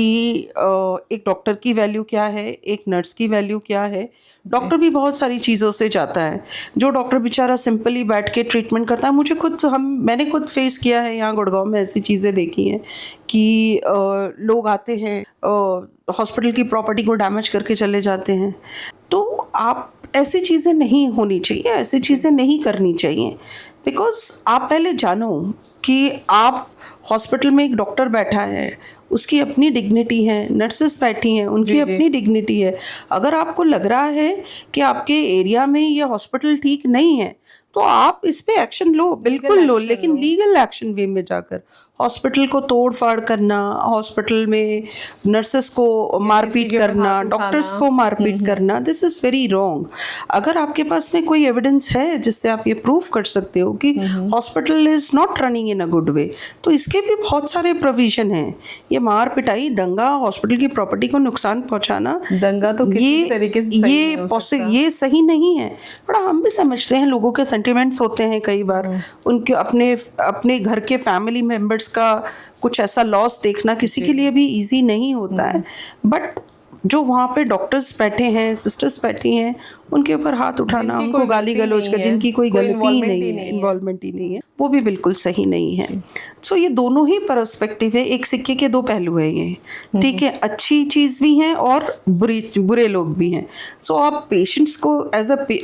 एक डॉक्टर की वैल्यू क्या है, एक नर्स की वैल्यू क्या है। डॉक्टर भी बहुत सारी चीज़ों से जाता है। जो डॉक्टर बेचारा सिंपली बैठ के ट्रीटमेंट करता है, मैंने खुद फेस किया है, यहाँ गुड़गांव में ऐसी चीज़ें देखी हैं कि लोग आते हैं, हॉस्पिटल की प्रॉपर्टी को डैमेज करके चले जाते हैं। तो आप ऐसी चीज़ें नहीं होनी चाहिए, ऐसी चीज़ें नहीं करनी चाहिए, बिकॉज आप पहले जानो कि आप हॉस्पिटल में एक डॉक्टर बैठा है, उसकी अपनी डिग्निटी है, नर्सेस बैठी हैं, उनकी अपनी डिग्निटी है। अगर आपको लग रहा है कि आपके एरिया में ये हॉस्पिटल ठीक नहीं है, तो आप इस पे एक्शन लो, बिल्कुल लो, लेकिन लीगल एक्शन वे में जाकर। हॉस्पिटल को तोड़ फाड़ करना, हॉस्पिटल में नर्सेस को मारपीट करना, डॉक्टर्स को मारपीट करना, दिस इज़ वेरी रॉन्ग। अगर आपके पास में कोई एविडेंस है जिससे आप ये प्रूफ कर सकते हो कि hospital is not running in a good way, तो इसके भी बहुत सारे प्रोविजन हैं। ये मार पिटाई, दंगा, हॉस्पिटल की प्रॉपर्टी को नुकसान पहुंचाना,
दंगा तो किसी तरीके से
ये सही नहीं है। बड़ा हम भी समझते हैं, लोगों के सेंटिमेंट्स होते हैं कई बार, उनके अपने घर के फैमिली मेंबर्स का कुछ ऐसा लॉस देखना किसी के लिए भी इजी नहीं होता है, बट जो वहाँ पे डॉक्टर्स बैठे हैं, सिस्टर्स बैठी हैं, उनके ऊपर हाथ उठाना, उनको गाली गलौज कर, जिनकी कोई गलती ही नहीं है, इन्वॉल्वमेंट ही नहीं है, वो भी बिल्कुल सही नहीं है। सो ये दोनों ही पर्सपेक्टिव है, एक सिक्के के दो पहलू है ये, ठीक है। अच्छी चीज़ भी है और बुरे लोग भी हैं। सो आप पेशेंट्स को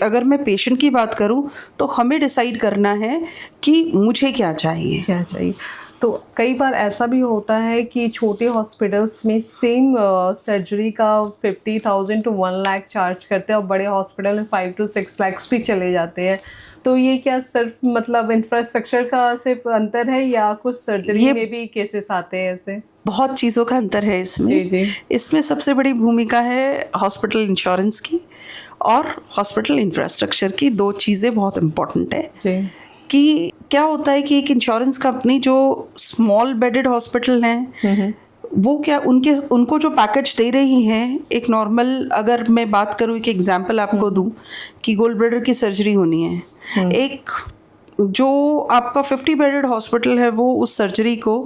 अगर मैं पेशेंट की बात करूँ तो हमें डिसाइड करना है कि मुझे क्या चाहिए।
तो कई बार ऐसा भी होता है कि छोटे हॉस्पिटल्स में सेम सर्जरी का 50,000 to 1 लाख चार्ज करते हैं और बड़े हॉस्पिटल में 5 to 6 लाख भी चले जाते हैं। तो ये क्या सिर्फ मतलब इंफ्रास्ट्रक्चर का सिर्फ अंतर है या कुछ सर्जरी में भी केसेस आते हैं ऐसे?
बहुत चीज़ों का अंतर है इसमें। इसमें सबसे बड़ी भूमिका है हॉस्पिटल इंश्योरेंस की और हॉस्पिटल इंफ्रास्ट्रक्चर की। दो चीज़ें बहुत इम्पोर्टेंट है कि क्या होता है कि एक इंश्योरेंस कंपनी जो स्मॉल बेडेड हॉस्पिटल हैं, वो क्या उनको जो पैकेज दे रही हैं, एक नॉर्मल, अगर मैं बात करूँ, एक एग्जांपल आपको दूं कि गोल्ड ब्लैडर की सर्जरी होनी है, एक जो आपका 50 बेडेड हॉस्पिटल है वो उस सर्जरी को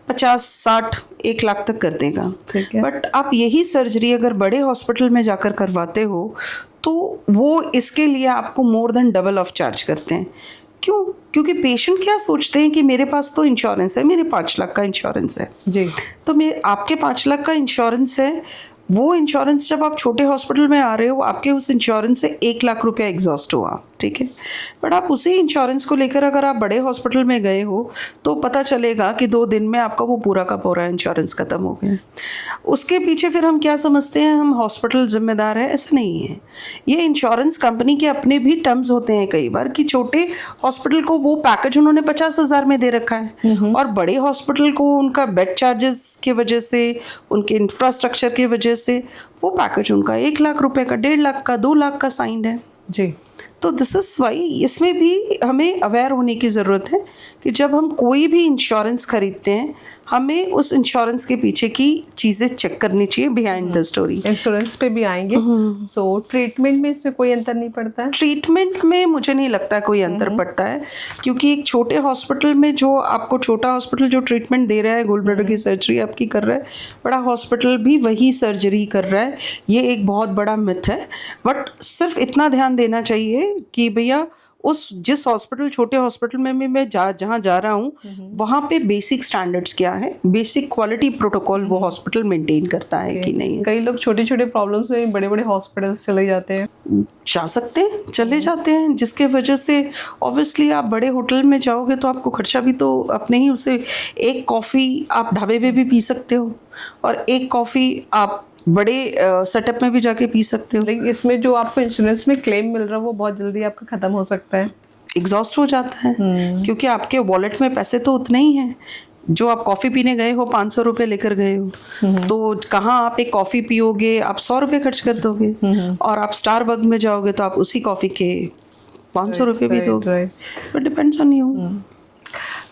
50, 60, 1 लाख तक कर देगा। बट आप यही सर्जरी अगर बड़े हॉस्पिटल में जाकर करवाते हो तो वो इसके लिए आपको more than double of charge करते हैं। क्यों? क्योंकि पेशेंट क्या सोचते हैं कि मेरे पास तो इंश्योरेंस है, मेरे 5 लाख का इंश्योरेंस है जी, तो आपके 5 लाख का इंश्योरेंस है, वो इंश्योरेंस जब आप छोटे हॉस्पिटल में आ रहे हो, आपके उस इंश्योरेंस से 1 लाख रुपया एग्जॉस्ट हुआ, ठीक है। बट आप उसी इंश्योरेंस को लेकर अगर आप बड़े हॉस्पिटल में गए हो तो पता चलेगा कि 2 दिन में आपका वो पूरा का पूरा इंश्योरेंस ख़त्म हो गया। उसके पीछे फिर हम क्या समझते हैं, हम हॉस्पिटल जिम्मेदार है, ऐसा नहीं है। ये इंश्योरेंस कंपनी के अपने भी टर्म्स होते हैं कई बार कि छोटे हॉस्पिटल को वो पैकेज उन्होंने 50,000 में दे रखा है और बड़े हॉस्पिटल को उनका बेड चार्जेस की वजह से, उनके इंफ्रास्ट्रक्चर की वजह से वो पैकेज उनका 1 लाख रुपए का, 1.5 लाख का, 2 लाख का साइन है
जी।
तो दिस इज़ वाई इसमें भी हमें अवेयर होने की ज़रूरत है कि जब हम कोई भी इंश्योरेंस खरीदते हैं हमें उस इंश्योरेंस के पीछे की चीज़ें चेक करनी चाहिए बिहाइंड द स्टोरी।
इंश्योरेंस पे भी आएंगे। सो ट्रीटमेंट में इसमें कोई अंतर नहीं पड़ता है?
ट्रीटमेंट में मुझे नहीं लगता कोई अंतर पड़ता है, क्योंकि एक छोटे हॉस्पिटल में जो आपको छोटा हॉस्पिटल जो ट्रीटमेंट दे रहा है, गोल्ड ब्लैडर की सर्जरी आपकी कर रहा है, बड़ा हॉस्पिटल भी वही सर्जरी कर रहा है। ये एक बहुत बड़ा मिथ है। बट सिर्फ इतना ध्यान देना चाहिए कि भैया उस जिस हॉस्पिटल, छोटे हॉस्पिटल में मैं जहाँ जा रहा हूँ वहाँ पे बेसिक स्टैंडर्ड्स क्या है, बेसिक क्वालिटी प्रोटोकॉल वो हॉस्पिटल मेंटेन करता है कि नहीं।
कई लोग छोटे छोटे प्रॉब्लम्स में बड़े बड़े हॉस्पिटल्स चले जाते हैं,
जा सकते हैं, चले जाते हैं, जिसके वजह से ऑब्वियसली आप बड़े होटल में जाओगे तो आपको खर्चा भी तो अपने ही, उसे एक कॉफ़ी आप ढाबे पे भी पी सकते हो और एक कॉफ़ी आप बड़े सेटअप में भी जाके पी सकते हो।
लेकिन इसमें जो आपको इंश्योरेंस में क्लेम मिल रहा है वो बहुत जल्दी आपका ख़त्म हो सकता है,
एग्जॉस्ट हो जाता है, क्योंकि आपके वॉलेट में पैसे तो उतने ही हैं। जो आप कॉफ़ी पीने गए हो 500 रुपये लेकर गए हो, तो कहाँ आप एक कॉफ़ी पियोगे, आप 100 रुपये खर्च कर दोगे और आप स्टारबक्स में जाओगे तो आप उसी कॉफ़ी के 500 रुपये भी दोगे। But depends on you.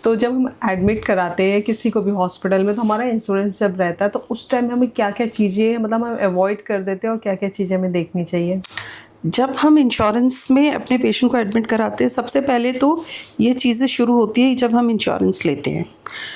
तो जब हम एडमिट कराते हैं किसी को भी हॉस्पिटल में, तो हमारा इंश्योरेंस जब रहता है तो उस टाइम हमें क्या क्या चीज़ें, मतलब हम अवॉइड कर देते हैं और क्या क्या चीज़ें हमें देखनी चाहिए?
जब हम इंश्योरेंस में अपने पेशेंट को एडमिट कराते हैं, सबसे पहले तो ये चीज़ें शुरू होती है जब हम इंश्योरेंस लेते हैं।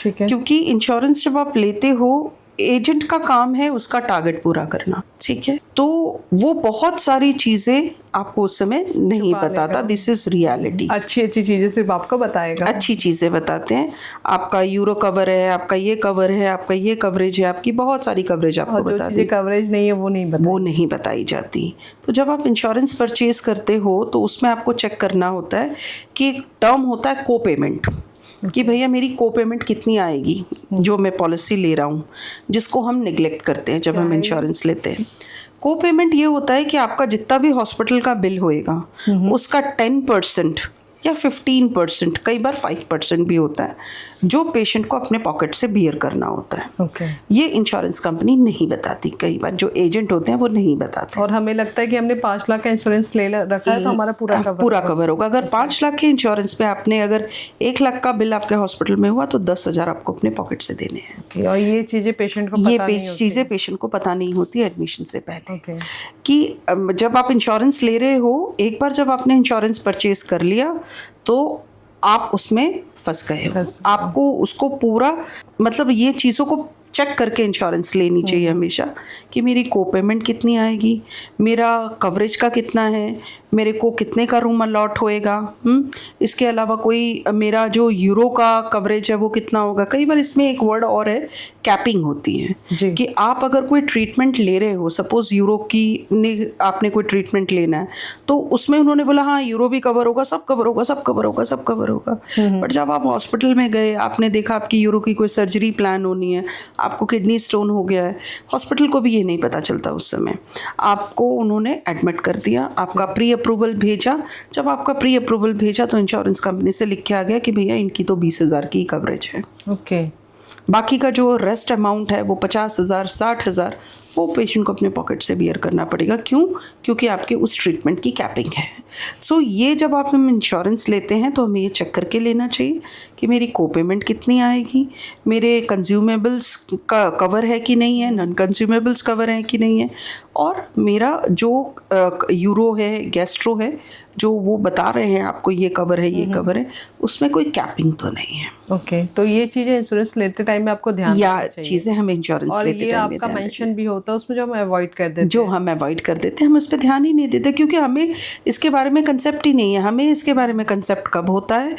ठीक है।
क्योंकि इंश्योरेंस जब आप लेते हो, एजेंट का काम है उसका टारगेट पूरा करना, ठीक है। तो वो बहुत सारी चीज़ें आपको उस समय नहीं बताता। This is reality.
अच्छी अच्छी चीज़ें सिर्फ आपको बताएगा,
अच्छी चीज़ें बताते हैं। आपका यूरो कवर है, आपका ये कवर है, आपका ये कवरेज है, आपकी बहुत सारी कवरेज आपको बताती है।
कवरेज नहीं है वो नहीं
बताई जाती। तो जब आप इंश्योरेंस परचेज करते हो तो उसमें आपको चेक करना होता है कि एक टर्म होता है को पेमेंट, कि भैया मेरी को पेमेंट कितनी आएगी जो मैं पॉलिसी ले रहा हूँ, जिसको हम निगलेक्ट करते हैं जब हम इंश्योरेंस लेते हैं। को पेमेंट ये होता है कि आपका जितना भी हॉस्पिटल का बिल होएगा उसका 10% या 15%, कई बार 5% भी होता है, जो पेशेंट को अपने पॉकेट से बियर करना होता है। ये इंश्योरेंस कंपनी नहीं बताती, कई बार जो एजेंट होते हैं वो नहीं बताते।
और हमें लगता है कि हमने 5 लाख का इंश्योरेंस ले रखा है तो हमारा पूरा कवर
होगा। अगर 5 लाख के इंश्योरेंस पे आपने अगर 1 लाख का बिल आपके हॉस्पिटल में हुआ तो 10,000 आपको अपने पॉकेट से देने हैं।
और ये चीज़ें पेशेंट को
पता नहीं होती एडमिशन से पहले, कि जब आप इंश्योरेंस ले रहे हो, एक बार जब आपने इंश्योरेंस परचेज कर लिया तो आप उसमें फंस गए हो। आपको उसको पूरा, मतलब ये चीज़ों को चेक करके इंश्योरेंस लेनी चाहिए हमेशा, कि मेरी को पेमेंट कितनी आएगी, मेरा कवरेज का कितना है, मेरे को कितने का रूम अलॉट होएगा, इसके अलावा कोई मेरा जो यूरो का कवरेज है वो कितना होगा। कई बार इसमें एक वर्ड और है, कैपिंग होती है कि आप अगर कोई ट्रीटमेंट ले रहे हो, सपोज यूरो की आपने कोई ट्रीटमेंट लेना है तो उसमें उन्होंने बोला हाँ यूरो भी कवर होगा, सब कवर होगा, सब कवर होगा, सब कवर होगा। बट जब आप हॉस्पिटल में गए, आपने देखा आपकी यूरो की कोई सर्जरी प्लान होनी है, आपको किडनी स्टोन हो गया है, हॉस्पिटल को भी ये नहीं पता चलता उस समय। आपको उन्होंने एडमिट कर दिया, आपका प्री अप्रूवल भेजा। जब आपका प्री अप्रूवल भेजा तो इंश्योरेंस कंपनी से लिख के आ गया कि भैया इनकी तो 20,000 की कवरेज है। बाकी का जो रेस्ट अमाउंट है वो 50,000, 60,000 वो पेशेंट को अपने पॉकेट से बियर करना पड़ेगा। क्यों? क्योंकि आपके उस ट्रीटमेंट की कैपिंग है। सो ये जब आप हम इंश्योरेंस लेते हैं तो हमें ये चेक करके लेना चाहिए कि मेरी को पेमेंट कितनी आएगी, मेरे कंज्यूमेबल्स का कवर है कि नहीं है, नॉन कंज्यूमेबल्स कवर है कि नहीं है, और मेरा जो यूरो है, गैस्ट्रो है, जो वो बता रहे हैं आपको ये कवर है, ये कवर है, उसमें कोई कैपिंग तो नहीं है।
तो ये चीज़ें इंश्योरेंस लेते टाइम में आपको ध्यान
या चीज़ें हम इंश्योरेंस लेते टाइम में
आपका मेंशन भी होता है उसमें, जो हम अवॉइड कर देते
हैं, हम उस पर ध्यान ही नहीं देते, क्योंकि हमें इसके बारे में कंसेप्ट ही नहीं है। हमें इसके बारे में कंसेप्ट कब होता है?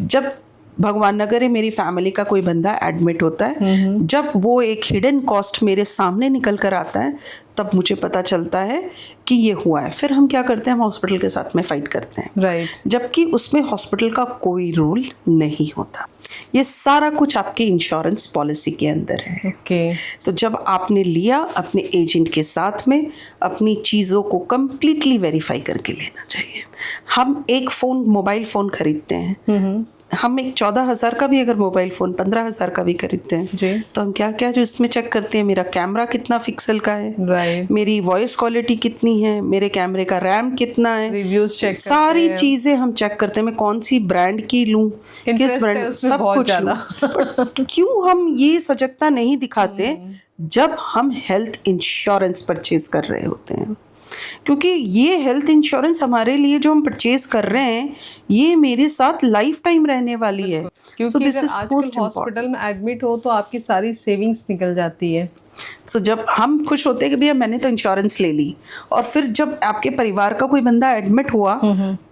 जब भगवान न करे मेरी फैमिली का कोई बंदा एडमिट होता है, जब वो एक हिडन कॉस्ट मेरे सामने निकल कर आता है तब मुझे पता चलता है कि ये हुआ है। फिर हम क्या करते हैं, हम हॉस्पिटल के साथ में फाइट करते हैं,
राइट।
जबकि उसमें हॉस्पिटल का कोई रोल नहीं होता। ये सारा कुछ आपके इंश्योरेंस पॉलिसी के अंदर है।
ओके।
तो जब आपने लिया, अपने एजेंट के साथ में अपनी चीज़ों को कम्प्लीटली वेरीफाई करके लेना चाहिए। हम एक फ़ोन, मोबाइल फ़ोन खरीदते हैं, हम एक 14,000 का भी अगर मोबाइल फ़ोन 15,000 का भी खरीदते हैं
जी,
तो हम क्या क्या जो इसमें चेक करते हैं, मेरा कैमरा कितना पिक्सल का है,
राइट,
मेरी वॉइस क्वालिटी कितनी है, मेरे कैमरे का रैम कितना है,
रिव्यूज चेक
सारी चीज़ें हम चेक करते हैं। मैं कौन सी ब्रांड की लूँ, किस ब्रांड, सब कुछ लूँ। But क्यों हम ये सजगता नहीं दिखाते जब हम हेल्थ इंश्योरेंस परचेज कर रहे होते हैं? क्योंकि ये हेल्थ इंश्योरेंस हमारे लिए जो हम परचेज कर रहे हैं, ये मेरे साथ लाइफ टाइम रहने वाली है।
क्योंकि अगर आजकल हॉस्पिटल में एडमिट हो तो आपकी सारी सेविंग्स निकल जाती है।
जब हम खुश होते हैं कि भैया मैंने तो इंश्योरेंस ले ली, और फिर जब आपके परिवार का कोई बंदा एडमिट हुआ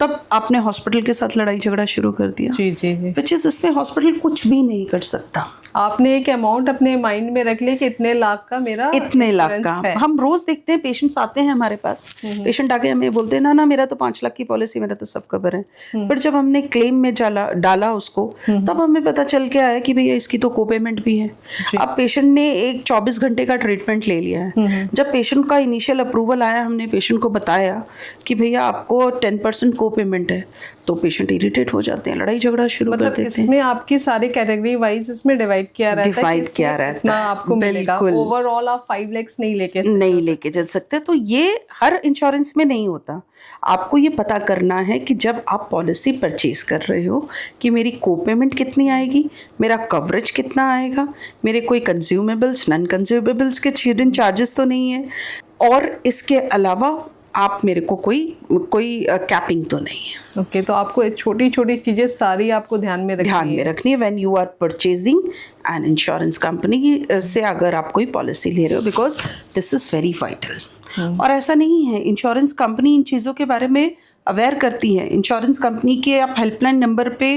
तब आपने हॉस्पिटल के साथ लड़ाई झगड़ा शुरू कर दिया।
जी जी जी।
विच इज, इसमें हॉस्पिटल कुछ भी नहीं कर सकता।
आपने एक अमाउंट अपने माइंड में रख लिया कि इतने लाख का मेरा
इतने लाख का
है।
हम रोज देखते हैं, पेशेंट्स आते हैं हमारे पास, पेशेंट आके हमें बोलते हैं ना मेरा तो 5 लाख की पॉलिसी, मेरा तो सब कवर है। फिर जब हमने क्लेम में डाला उसको, तब हमें पता चल के आया कि भैया इसकी तो को पेमेंट भी है। अब पेशेंट ने एक 24 घंटे का ट्रीटमेंट ले लिया है। जब पेशेंट का इनिशियल अप्रूवल आया, हमने पेशेंट को बताया कि भैया आपको 10% को पेमेंट है, तो पेशेंट इरिटेट हो जाते हैं, लड़ाई झगड़ा शुरू कर देते हैं।
इसमें आपकी सारी कैटेगरी वाइज इसमें डिवाइड किया रहता है, आपको मिलेगा। ओवरऑल आप 5 लाख नहीं लेके
चल सकते। तो ये हर इंश्योरेंस में नहीं होता। आपको ये पता करना है कि जब आप पॉलिसी परचेज कर रहे हो कि मेरी को पेमेंट कितनी आएगी, मेरा कवरेज कितना आएगा, मेरे कोई कंज्यूमेबल्स, नॉन कंज्यूमेबल्स के हिडन चार्जेस तो नहीं है, और इसके अलावा आप मेरे को कोई कैपिंग तो नहीं है।
ओके, तो आपको एक छोटी छोटी चीजें सारी आपको ध्यान में रखनी है when
you are purchasing an insurance company से, अगर आप कोई पॉलिसी ले रहे हो, because this is very vital. और ऐसा नहीं है, इंश्योरेंस कंपनी इन चीज़ों के बारे में अवेयर करती है। इंश्योरेंस कंपनी के आप हेल्पलाइन नंबर पे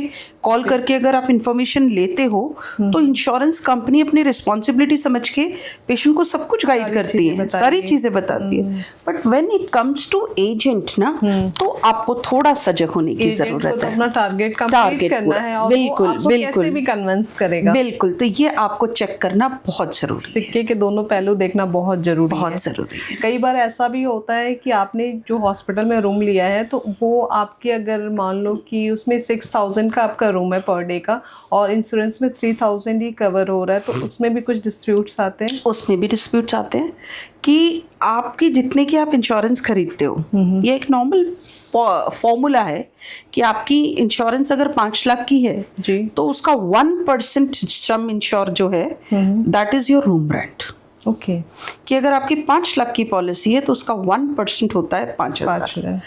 कॉल करके अगर आप इंफॉर्मेशन लेते हो तो इंश्योरेंस कंपनी अपनी रिस्पॉन्सिबिलिटी समझ के पेशेंट को सब कुछ गाइड करती है, सारी चीज़ें बताती है। But when it comes to agent ना, तो आपको थोड़ा सजग होने की जरूरत है।
अपना टारगेट कंप्लीट करना है, और
बिल्कुल
कैसे भी कन्विंस करेगा।
बिल्कुल, तो ये आपको चेक करना बहुत जरूरी है।
सिक्के के दोनों पहलू देखना बहुत जरूरी है। कई बार ऐसा भी होता है कि आपने जो हॉस्पिटल में रूम लिया है, तो वो आपके, अगर मान लो कि उसमें 6,000 का आपका रूम है पर डे का, और इंश्योरेंस में 3,000 ही कवर हो रहा है, तो उसमें भी कुछ डिस्प्यूट्स आते हैं।
उसमें भी डिस्प्यूट्स आते हैं कि आपकी जितने की आप इंश्योरेंस खरीदते हो, ये एक नॉर्मल फॉर्मूला है कि आपकी इंश्योरेंस अगर 5 लाख की है
जी,
तो उसका 1% सम इंश्योर जो है, that is your room rent.
Okay,
कि अगर आपकी 5 लाख की पॉलिसी है तो उसका 1% होता है 5,000।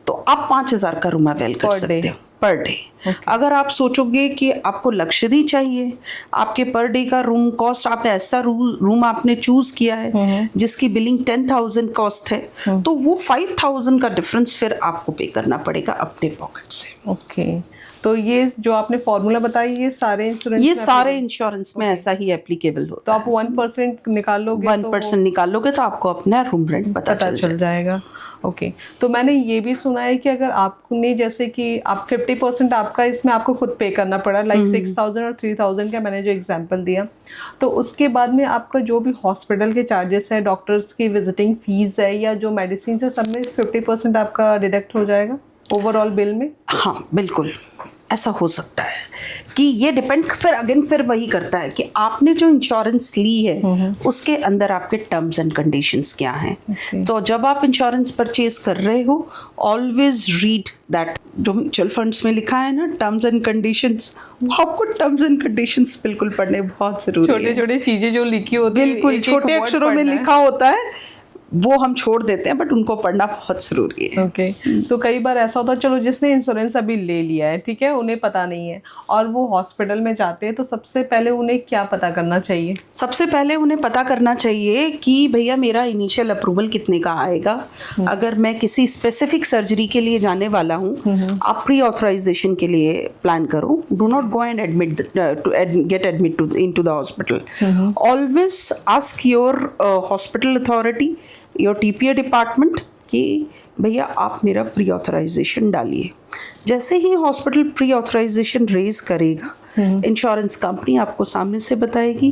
तो आप 5,000 का रूम अवेल कर सकते हो पर डे। अगर आप सोचोगे कि आपको लग्जरी चाहिए, आपके पर डे का रूम कॉस्ट, आप ऐसा रूम आपने चूज किया है जिसकी बिलिंग 10,000 कॉस्ट है, तो वो 5,000 का डिफरेंस फिर आपको पे करना पड़ेगा अपने पॉकेट से।
ओके, तो ये जो आपने फॉर्मूला बताया, ये सारे
इंश्योरेंस में ऐसा ही एप्लीकेबल होता है।
तो आप 1% निकालोगे,
1% निकालोगे तो आपको अपना रूम रेंट पता चल जाएगा।
ओके, तो मैंने ये भी सुना है कि अगर आपने, जैसे कि आप 50% आपका इसमें आपको खुद पे करना पड़ा, लाइक 6,000 और 3,000 का मैंने जो एग्जांपल दिया, तो उसके बाद में आपका जो भी हॉस्पिटल के चार्जेस है, डॉक्टर्स की विजिटिंग फीस है, या जो मेडिसिन है, सब में 50% आपका डिडक्ट हो जाएगा ओवरऑल बिल में।
हाँ बिल्कुल, ऐसा हो सकता है कि ये डिपेंड फिर वही करता है कि आपने जो इंश्योरेंस ली है उसके अंदर आपके टर्म्स एंड कंडीशंस क्या हैं। तो जब आप इंश्योरेंस परचेज कर रहे हो, ऑलवेज रीड दैट, जो म्यूचुअल फंड्स में लिखा है ना टर्म्स एंड कंडीशंस, वो आपको टर्म्स एंड कंडीशंस बिल्कुल पढ़ने बहुत जरूरी है।
छोटे छोटे चीजें जो लिखी होती है,
बिल्कुल छोटे अक्षरों में लिखा होता है, वो हम छोड़ देते हैं, बट उनको पढ़ना बहुत ज़रूरी है।
ओके तो कई बार ऐसा होता है, चलो जिसने इंश्योरेंस अभी ले लिया है, ठीक है, उन्हें पता नहीं है और वो हॉस्पिटल में जाते हैं, तो सबसे पहले उन्हें क्या पता करना चाहिए?
सबसे पहले उन्हें पता करना चाहिए कि भैया मेरा इनिशियल अप्रूवल कितने का आएगा। अगर मैं किसी स्पेसिफिक सर्जरी के लिए जाने वाला हूँ, आप प्री ऑथराइजेशन के लिए प्लान करो। Do not go and gate admit into the hospital. Always ask your hospital authority, your TPA department कि भैया आप मेरा प्री ऑथराइजेशन डालिए। जैसे ही हॉस्पिटल प्री ऑथराइजेशन रेज करेगा, इंश्योरेंस कंपनी आपको सामने से बताएगी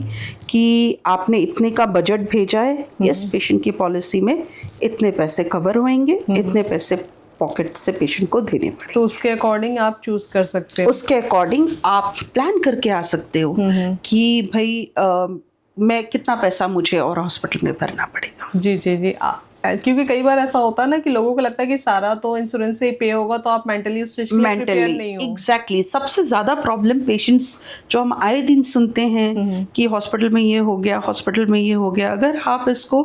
कि आपने इतने का बजट भेजा है, इस पेशेंट की पॉलिसी में इतने पैसे कवर होंगे, इतने पैसे पॉकेट से पेशेंट को देने पड़ेंगे।
तो उसके अकॉर्डिंग आप चूज कर सकते हो,
उसके अकॉर्डिंग आप प्लान करके आ सकते हो कि भाई मैं कितना पैसा मुझे और हॉस्पिटल में भरना पड़ेगा।
जी जी जी। क्योंकि कई बार ऐसा होता है ना कि लोगों को लगता है कि सारा तो इंश्योरेंस से ही पे होगा, तो आप मेंटली उस चीज के लिए प्रिपेयर नहीं हो।
एग्जैक्टली। सबसे ज्यादा प्रॉब्लम पेशेंट्स जो हम आए दिन सुनते हैं कि हॉस्पिटल में ये हो गया, हॉस्पिटल में ये हो गया, अगर आप इसको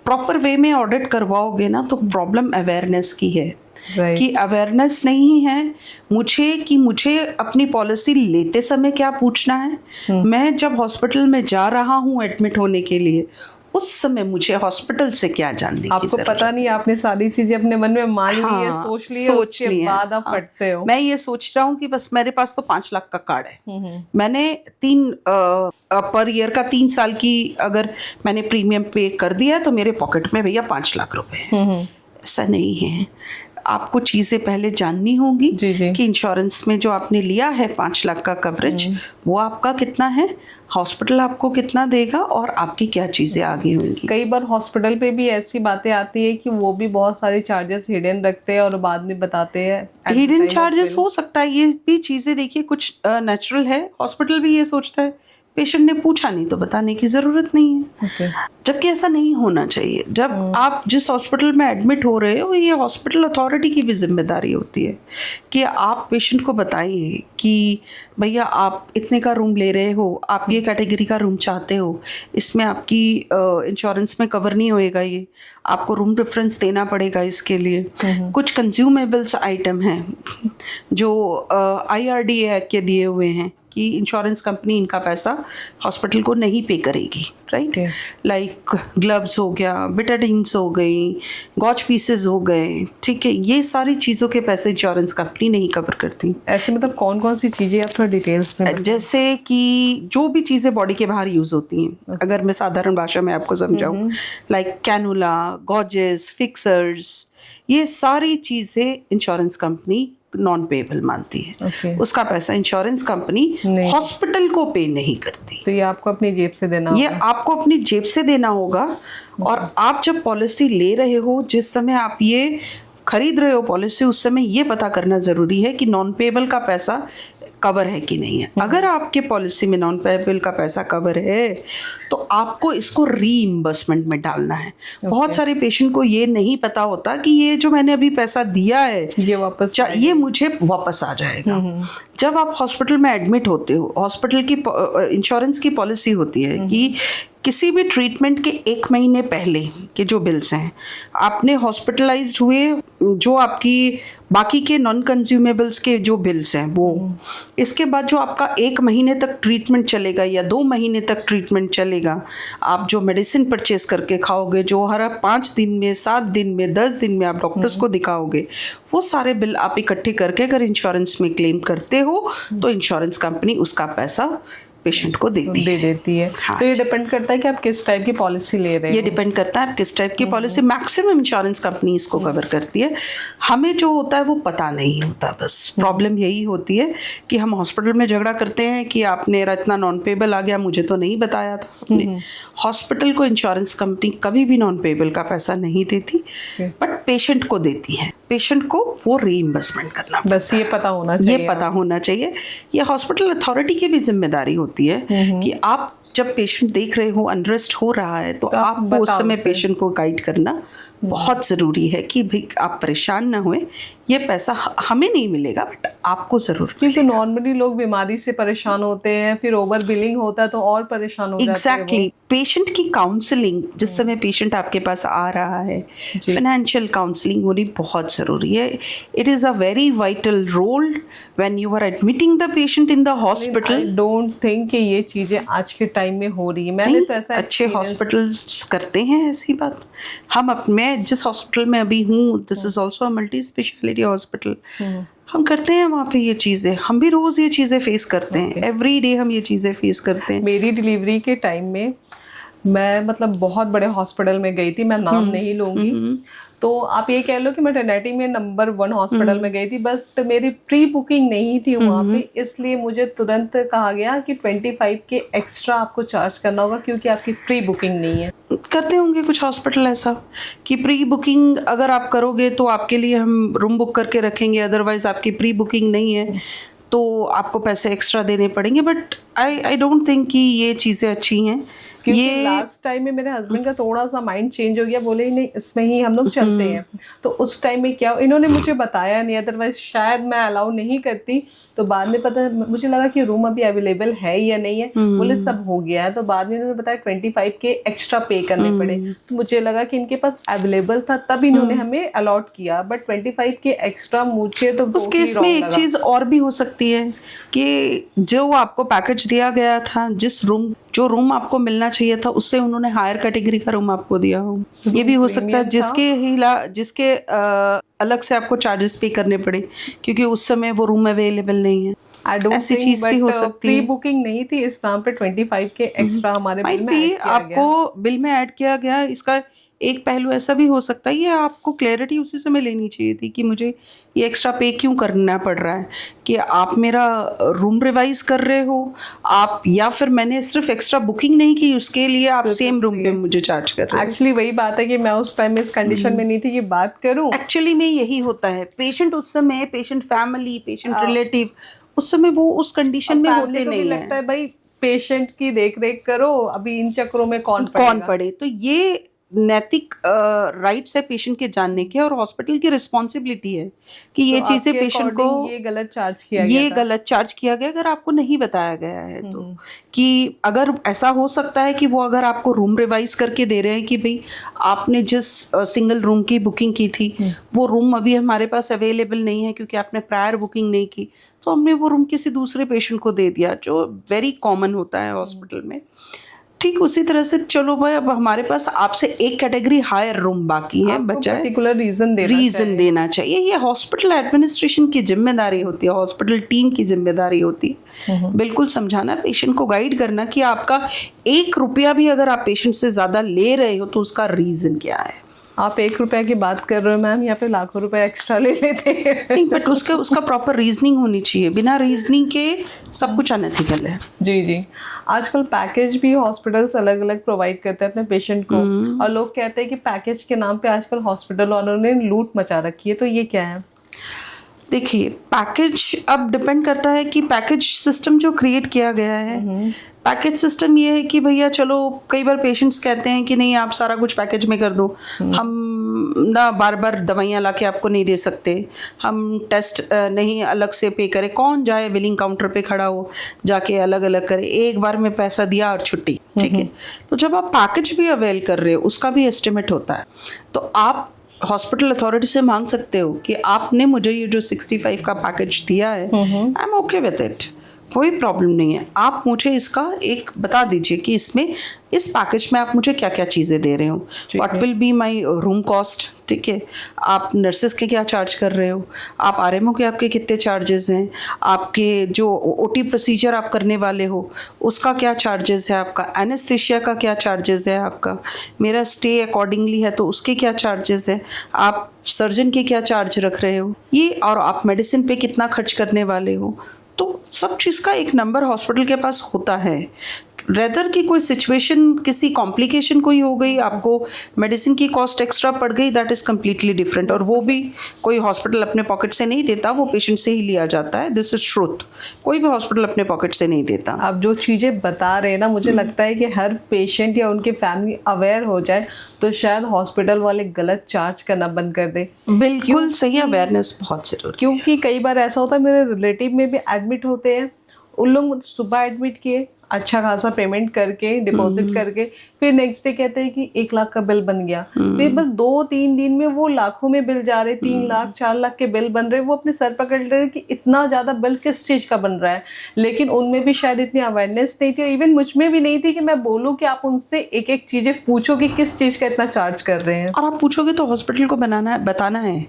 प्रॉपर वे में ऑडिट करवाओगे ना, तो प्रॉब्लम अवेयरनेस की है। कि अवेयरनेस नहीं है मुझे अपनी पॉलिसी लेते समय क्या पूछना है। मैं जब हॉस्पिटल में जा रहा हूँ एडमिट होने के लिए, उस समय मुझे हॉस्पिटल से क्या जानने की
आपको
जरूरत
पता नहीं, आपने सारी चीजें अपने मन में मान ली है, सोच ली है, उसके बाद आप फटते हो।
मैं ये सोच रहा हूँ कि बस मेरे पास तो 5 लाख का कार्ड है, मैंने 3 पर ईयर का 3 साल की अगर मैंने प्रीमियम पे कर दिया तो मेरे पॉकेट में भैया 5 लाख रुपए हैं। ऐसा नहीं है। आपको चीज़ें पहले जाननी होगी कि इंश्योरेंस में जो आपने लिया है 5 लाख का कवरेज, वो आपका कितना है, हॉस्पिटल आपको कितना देगा और आपकी क्या चीज़ें आगे होंगी।
कई बार हॉस्पिटल पे भी ऐसी बातें आती है कि वो भी बहुत सारे चार्जेस हिडन रखते हैं और बाद में बताते हैं।
हिडन चार्जेस हो सकता है, ये भी चीज़ें देखिए कुछ नेचुरल है। हॉस्पिटल भी ये सोचता है पेशेंट ने पूछा नहीं तो बताने की ज़रूरत नहीं है। जबकि ऐसा नहीं होना चाहिए। जब आप जिस हॉस्पिटल में एडमिट हो रहे हो, ये हॉस्पिटल अथॉरिटी की भी जिम्मेदारी होती है कि आप पेशेंट को बताइए कि भैया आप इतने का रूम ले रहे हो, आप ये कैटेगरी का रूम चाहते हो, इसमें आपकी इंश्योरेंस में कवर नहीं होएगा, ये आपको रूम रेफरेंस देना पड़ेगा। इसके लिए कुछ कंज्यूमेबल्स आइटम हैं जो IRDA के दिए हुए हैं कि इंश्योरेंस कंपनी इनका पैसा हॉस्पिटल को नहीं पे करेगी, राइट। लाइक ग्लव्स हो गया, बिटाडीन्स हो गई, गॉच पीसेस हो गए, ठीक है, ये सारी चीज़ों के पैसे इंश्योरेंस कंपनी नहीं कवर करती।
ऐसे मतलब कौन कौन सी चीज़ें आप थोड़ा डिटेल्स में?
जैसे कि जो भी चीज़ें बॉडी के बाहर यूज़ होती हैं, अगर मैं साधारण भाषा में आपको समझाऊँ, लाइक कैनुला, गॉजेस, फिक्सर्स, ये सारी चीज़ें इंश्योरेंस कंपनी नॉन पेएबल मानती है। उसका पैसा इंश्योरेंस कंपनी हॉस्पिटल को पे नहीं करती।
तो ये आपको अपनी जेब से देना होगा।
ये आपको अपनी जेब से देना होगा। और आप जब पॉलिसी ले रहे हो, जिस समय आप ये खरीद रहे हो पॉलिसी, उस समय ये पता करना ज़रूरी है कि नॉन पेएबल का पैसा कवर है कि नहीं है। अगर आपके पॉलिसी में नॉन पेएबल का पैसा कवर है तो आपको इसको रीइंबर्समेंट में डालना है। बहुत सारे पेशेंट को ये नहीं पता होता कि ये जो मैंने अभी पैसा दिया है ये मुझे वापस आ जाएगा। जब आप हॉस्पिटल में एडमिट होते हो, हॉस्पिटल की इंश्योरेंस की पॉलिसी होती है कि किसी भी ट्रीटमेंट के 1 महीने पहले के जो बिल्स हैं, आपने हॉस्पिटलाइज्ड हुए, जो आपकी बाकी के नॉन कंज्यूमेबल्स के जो बिल्स हैं वो, इसके बाद जो आपका 1 महीने तक ट्रीटमेंट चलेगा या 2 महीने तक ट्रीटमेंट चलेगा, आप जो मेडिसिन परचेज करके खाओगे, जो हर 5 दिन में, 7 दिन में, 10 दिन में आप डॉक्टर्स को दिखाओगे, वो सारे बिल आप इकट्ठे करके अगर इंश्योरेंस में क्लेम करते हो तो इंश्योरेंस कंपनी उसका पैसा पेशेंट को देती है।
हाँ। तो ये डिपेंड करता है कि आप किस टाइप की पॉलिसी ले रहे हैं।
ये डिपेंड करता है आप किस टाइप की पॉलिसी। मैक्सिमम इंश्योरेंस कंपनी इसको कवर करती है। हमें जो होता है वो पता नहीं होता, बस प्रॉब्लम यही होती है कि हम हॉस्पिटल में झगड़ा करते हैं कि आपने इतना नॉन पेएबल आ गया, मुझे तो नहीं बताया था आपने। हॉस्पिटल को इंश्योरेंस कंपनी कभी भी नॉन पेएबल का पैसा नहीं देती, बट पेशेंट को देती है। पेशेंट को वो रीइंबर्समेंट करना,
बस ये पता होना चाहिए।
ये पता होना चाहिए। ये हॉस्पिटल अथॉरिटी की भी जिम्मेदारी होती है कि आप जब पेशेंट देख रहे हो अनरेस्ट हो रहा है तो आपको उस समय पेशेंट को गाइड करना बहुत ज़रूरी है कि भाई आप परेशान ना होए, ये पैसा हमें नहीं मिलेगा बट आपको ज़रूर
क्योंकि नॉर्मली लोग बीमारी से परेशान होते हैं, फिर ओवर बिलिंग होता है तो और परेशान हो जाते हैं
एग्जैक्टली पेशेंट की काउंसलिंग जिस समय पेशेंट आपके पास आ रहा है, फाइनेंशियल काउंसलिंग होनी बहुत ज़रूरी है. It is a very vital role when you are admitting the patient in the hospital.
I don't think कि ये चीज़ें आज के टाइम में हो रही है. मैंने तो ऐसा
अच्छे हॉस्पिटल्स करते हैं ऐसी बात. मैं जिस हॉस्पिटल में अभी हूँ, this is also a multi speciality hospital, हम करते हैं वहाँ पे ये चीज़ें. हम भी रोज़ ये चीज़ें फेस करते हैं. एवरी डे हम ये चीज़ें फेस करते हैं.
मेरी डिलीवरी के टाइम में मैं मतलब बहुत बड़े हॉस्पिटल में गई थी, मैं नाम नहीं लूँगी. तो आप ये कह लो कि मैटरनिटी में नंबर 1 हॉस्पिटल में गई थी, बट मेरी प्री बुकिंग नहीं थी वहाँ पे, इसलिए मुझे तुरंत कहा गया कि 25 के एक्स्ट्रा आपको चार्ज करना होगा क्योंकि आपकी प्री बुकिंग नहीं है.
करते होंगे कुछ हॉस्पिटल ऐसा कि प्री बुकिंग अगर आप करोगे तो आपके लिए हम रूम बुक करके रखेंगे, अदरवाइज आपकी प्री बुकिंग नहीं है तो आपको पैसे एक्स्ट्रा देने पड़ेंगे. बट आई डोंट थिंक कि ये चीज़ें अच्छी हैं.
ये लास्ट टाइम में मेरे हस्बैंड का थोड़ा सा माइंड चेंज हो गया, बोले नहीं इसमें ही हम लोग चलते हैं. तो उस टाइम में क्या इन्होंने मुझे बताया नहीं, अदरवाइज शायद मैं अलाउ नहीं करती. तो बाद में पता मुझे लगा कि रूम अभी अवेलेबल है या नहीं है, बोले सब हो गया है. तो बाद में इन्होंने बताया 25 के एक्स्ट्रा पे करने पड़े. तो मुझे लगा कि इनके पास अवेलेबल था तब इन्होंने हमें अलॉट किया, बट 25 के एक्स्ट्रा मुझे तो
उस केस में एक चीज़ और भी हो सकती है कि जो आपको पैकेज दिया गया था, जो रूम आपको मिलना चाहिए था उससे उन्होंने हायर कैटेगरी का रूम आपको दिया हो. ये भी हो सकता है जिसके अलग से आपको चार्जेस पे करने पड़े क्योंकि उस समय वो रूम अवेलेबल नहीं है. ऐसी चीज भी हो सकती है.
प्री बुकिंग नहीं थी, इस नाम पे 25 के एक्स्ट्रा हमारे बिल में ऐड किया
आपको बिल में ऐड किया गया. इसका एक पहलू ऐसा भी हो सकता है, ये आपको क्लैरिटी उसी समय लेनी चाहिए थी कि मुझे ये एक्स्ट्रा पे क्यों करना पड़ रहा है. कि आप मेरा रूम रिवाइज कर रहे हो आप, या फिर मैंने सिर्फ एक्स्ट्रा बुकिंग नहीं की उसके लिए आप सेम रूम पे मुझे चार्ज कर रहे हो.
एक्चुअली वही बात है कि मैं उस टाइम में इस कंडीशन में नहीं थी कि बात करूं.
एक्चुअली में यही होता है. पेशेंट उस समय, पेशेंट फैमिली, पेशेंट रिलेटिव उस समय वो उस कंडीशन में होते नहीं है.
लगता है भाई पेशेंट की देख रेख करो, अभी इन चक्रों में कौन
पड़े. तो ये नैतिक राइट्स है पेशेंट के जानने के, और हॉस्पिटल की रिस्पॉन्सिबिलिटी है कि ये चीज़ें पेशेंट को
ये गलत चार्ज किया गया
अगर आपको नहीं बताया गया है तो. कि अगर ऐसा हो सकता है कि वो अगर आपको रूम रिवाइज करके दे रहे हैं कि भाई आपने जिस सिंगल रूम की बुकिंग की थी वो रूम अभी हमारे पास अवेलेबल नहीं है क्योंकि आपने प्रायर बुकिंग नहीं की, तो हमने वो रूम किसी दूसरे पेशेंट को दे दिया, जो वेरी कॉमन होता है हॉस्पिटल में. ठीक उसी तरह से चलो भाई अब हमारे पास आपसे एक कैटेगरी हायर रूम बाकी है, बचा
पर्टिकुलर रीजन
देना चाहिए. ये हॉस्पिटल एडमिनिस्ट्रेशन की जिम्मेदारी होती है, हॉस्पिटल टीम की जिम्मेदारी होती है बिल्कुल समझाना, पेशेंट को गाइड करना कि आपका 1 रुपया भी अगर आप पेशेंट से ज़्यादा ले रहे हो तो उसका रीज़न क्या है.
आप 1 रुपया की बात कर रहे हो मैम, यहाँ पे लाखों रुपए एक्स्ट्रा ले लेते हैं.
नहीं, बट उसका प्रॉपर रीजनिंग होनी चाहिए. बिना रीजनिंग के सब कुछ अनएथिकल है.
जी. आजकल पैकेज भी हॉस्पिटल्स अलग अलग प्रोवाइड करते हैं अपने पेशेंट को, और लोग कहते हैं कि पैकेज के नाम पे आजकल हॉस्पिटल वालों ने लूट मचा रखी है. तो ये क्या है?
देखिए, पैकेज अब डिपेंड करता है कि पैकेज सिस्टम जो क्रिएट किया गया है, पैकेज सिस्टम ये है कि भैया चलो, कई बार पेशेंट्स कहते हैं कि नहीं आप सारा कुछ पैकेज में कर दो, हम ना बार बार दवाइयाँ ला के आपको नहीं दे सकते, हम टेस्ट नहीं अलग से पे करें. कौन जाए बिलिंग काउंटर पे खड़ा हो जाके अलग अलग करे, एक बार में पैसा दिया और छुट्टी. ठीक है. तो जब आप पैकेज भी अवेल कर रहे हो उसका भी एस्टिमेट होता है, तो आप हॉस्पिटल अथॉरिटी से मांग सकते हो कि आपने मुझे ये जो 65 का पैकेज दिया है, I M okay with it, कोई प्रॉब्लम नहीं है. आप मुझे इसका एक बता दीजिए कि इसमें इस पैकेज में आप मुझे क्या क्या चीज़ें दे रहे हो, what will be my room cost. ठीक है. आप नर्सेस के क्या चार्ज कर रहे हो, आप आरएमओ के आपके कितने चार्जेस हैं, आपके जो ओटी प्रोसीजर आप करने वाले हो उसका क्या चार्जेस है, आपका एनेस्थीसिया का क्या चार्जेस है, आपका मेरा स्टे अकॉर्डिंगली है तो उसके क्या चार्जेस है, आप सर्जन के क्या चार्ज रख रहे हो, ये, और आप मेडिसिन पे कितना खर्च करने वाले हो. तो सब चीज़ का एक नंबर हॉस्पिटल के पास होता है. रेदर की कोई सिचुएशन, किसी कॉम्प्लिकेशन कोई हो गई, आपको मेडिसिन की कॉस्ट एक्स्ट्रा पड़ गई, दैट इज़ कम्प्लीटली डिफरेंट। और वो भी कोई हॉस्पिटल अपने पॉकेट से नहीं देता, वो पेशेंट से ही लिया जाता है। This is truth. कोई भी हॉस्पिटल अपने पॉकेट से नहीं देता।
आप जो चीज़ें बता रहे हैं ना, मुझे लगता है कि हर पेशेंट या उनके फैमिली अवेयर हो जाए तो शायद हॉस्पिटल वाले गलत चार्ज करना बंद कर दे।
बिल्कुल सही, अवेयरनेस बहुत जरूरी।
क्योंकि कई बार ऐसा होता है, मेरे रिलेटिव में भी एडमिट होते हैं, उन लोग सुबह एडमिट किए, अच्छा खासा पेमेंट करके, डिपॉजिट करके, फिर नेक्स्ट डे कहते हैं कि 1 लाख का बिल बन गया। फिर बस 2-3 दिन में वो लाखों में बिल जा रहे, 3 लाख 4 लाख के बिल बन रहे। वो अपने सर पकड़ रहे कि इतना ज्यादा बिल किस चीज का बन रहा है। लेकिन उनमें भी शायद इतनी अवेयरनेस नहीं थी, इवन मुझ में भी नहीं थी कि मैं बोलूँ कि आप उनसे एक एक चीजें पूछो कि किस चीज का इतना चार्ज कर रहे हैं।
और आप पूछोगे तो हॉस्पिटल को बताना है।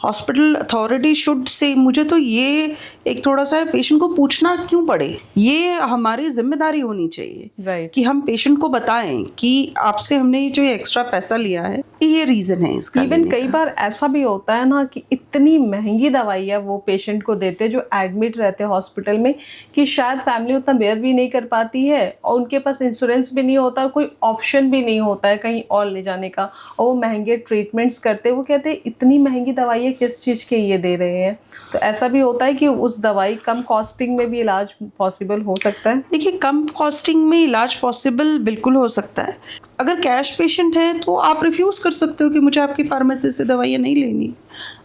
हॉस्पिटल अथॉरिटी शुड से, मुझे तो ये एक थोड़ा सा पेशेंट को पूछना क्यों पड़े, ये हमारी जिम्मेदारी होनी चाहिए।
राइट।
कि हम पेशेंट को बताएं कि आपसे हमने जो ये एक्स्ट्रा पैसा लिया है, ये रीजन है इसका।
इवन कई बार ऐसा भी होता है ना कि इतनी महंगी दवाई है वो पेशेंट को देते जो एडमिट रहते हैं हॉस्पिटल में, कि शायद फैमिली उतना बेयर भी नहीं कर पाती है, और उनके पास इंश्योरेंस भी नहीं होता, कोई ऑप्शन भी नहीं होता है कहीं और ले जाने का, और वो महंगे ट्रीटमेंट्स करते हैं। वो कहते हैं इतनी महंगी दवाई है, किस चीज़ के ये दे रहे हैं। तो ऐसा भी होता है कि उस दवाई कम कॉस्टिंग में भी इलाज पॉसिबल हो सकता है।
देखिए, कम कॉस्टिंग में इलाज पॉसिबल बिल्कुल हो सकता है। अगर कैश पेशेंट है तो आप रिफ्यूज़ कर सकते हो कि मुझे आपकी फार्मेसी से दवाइयाँ नहीं लेनी,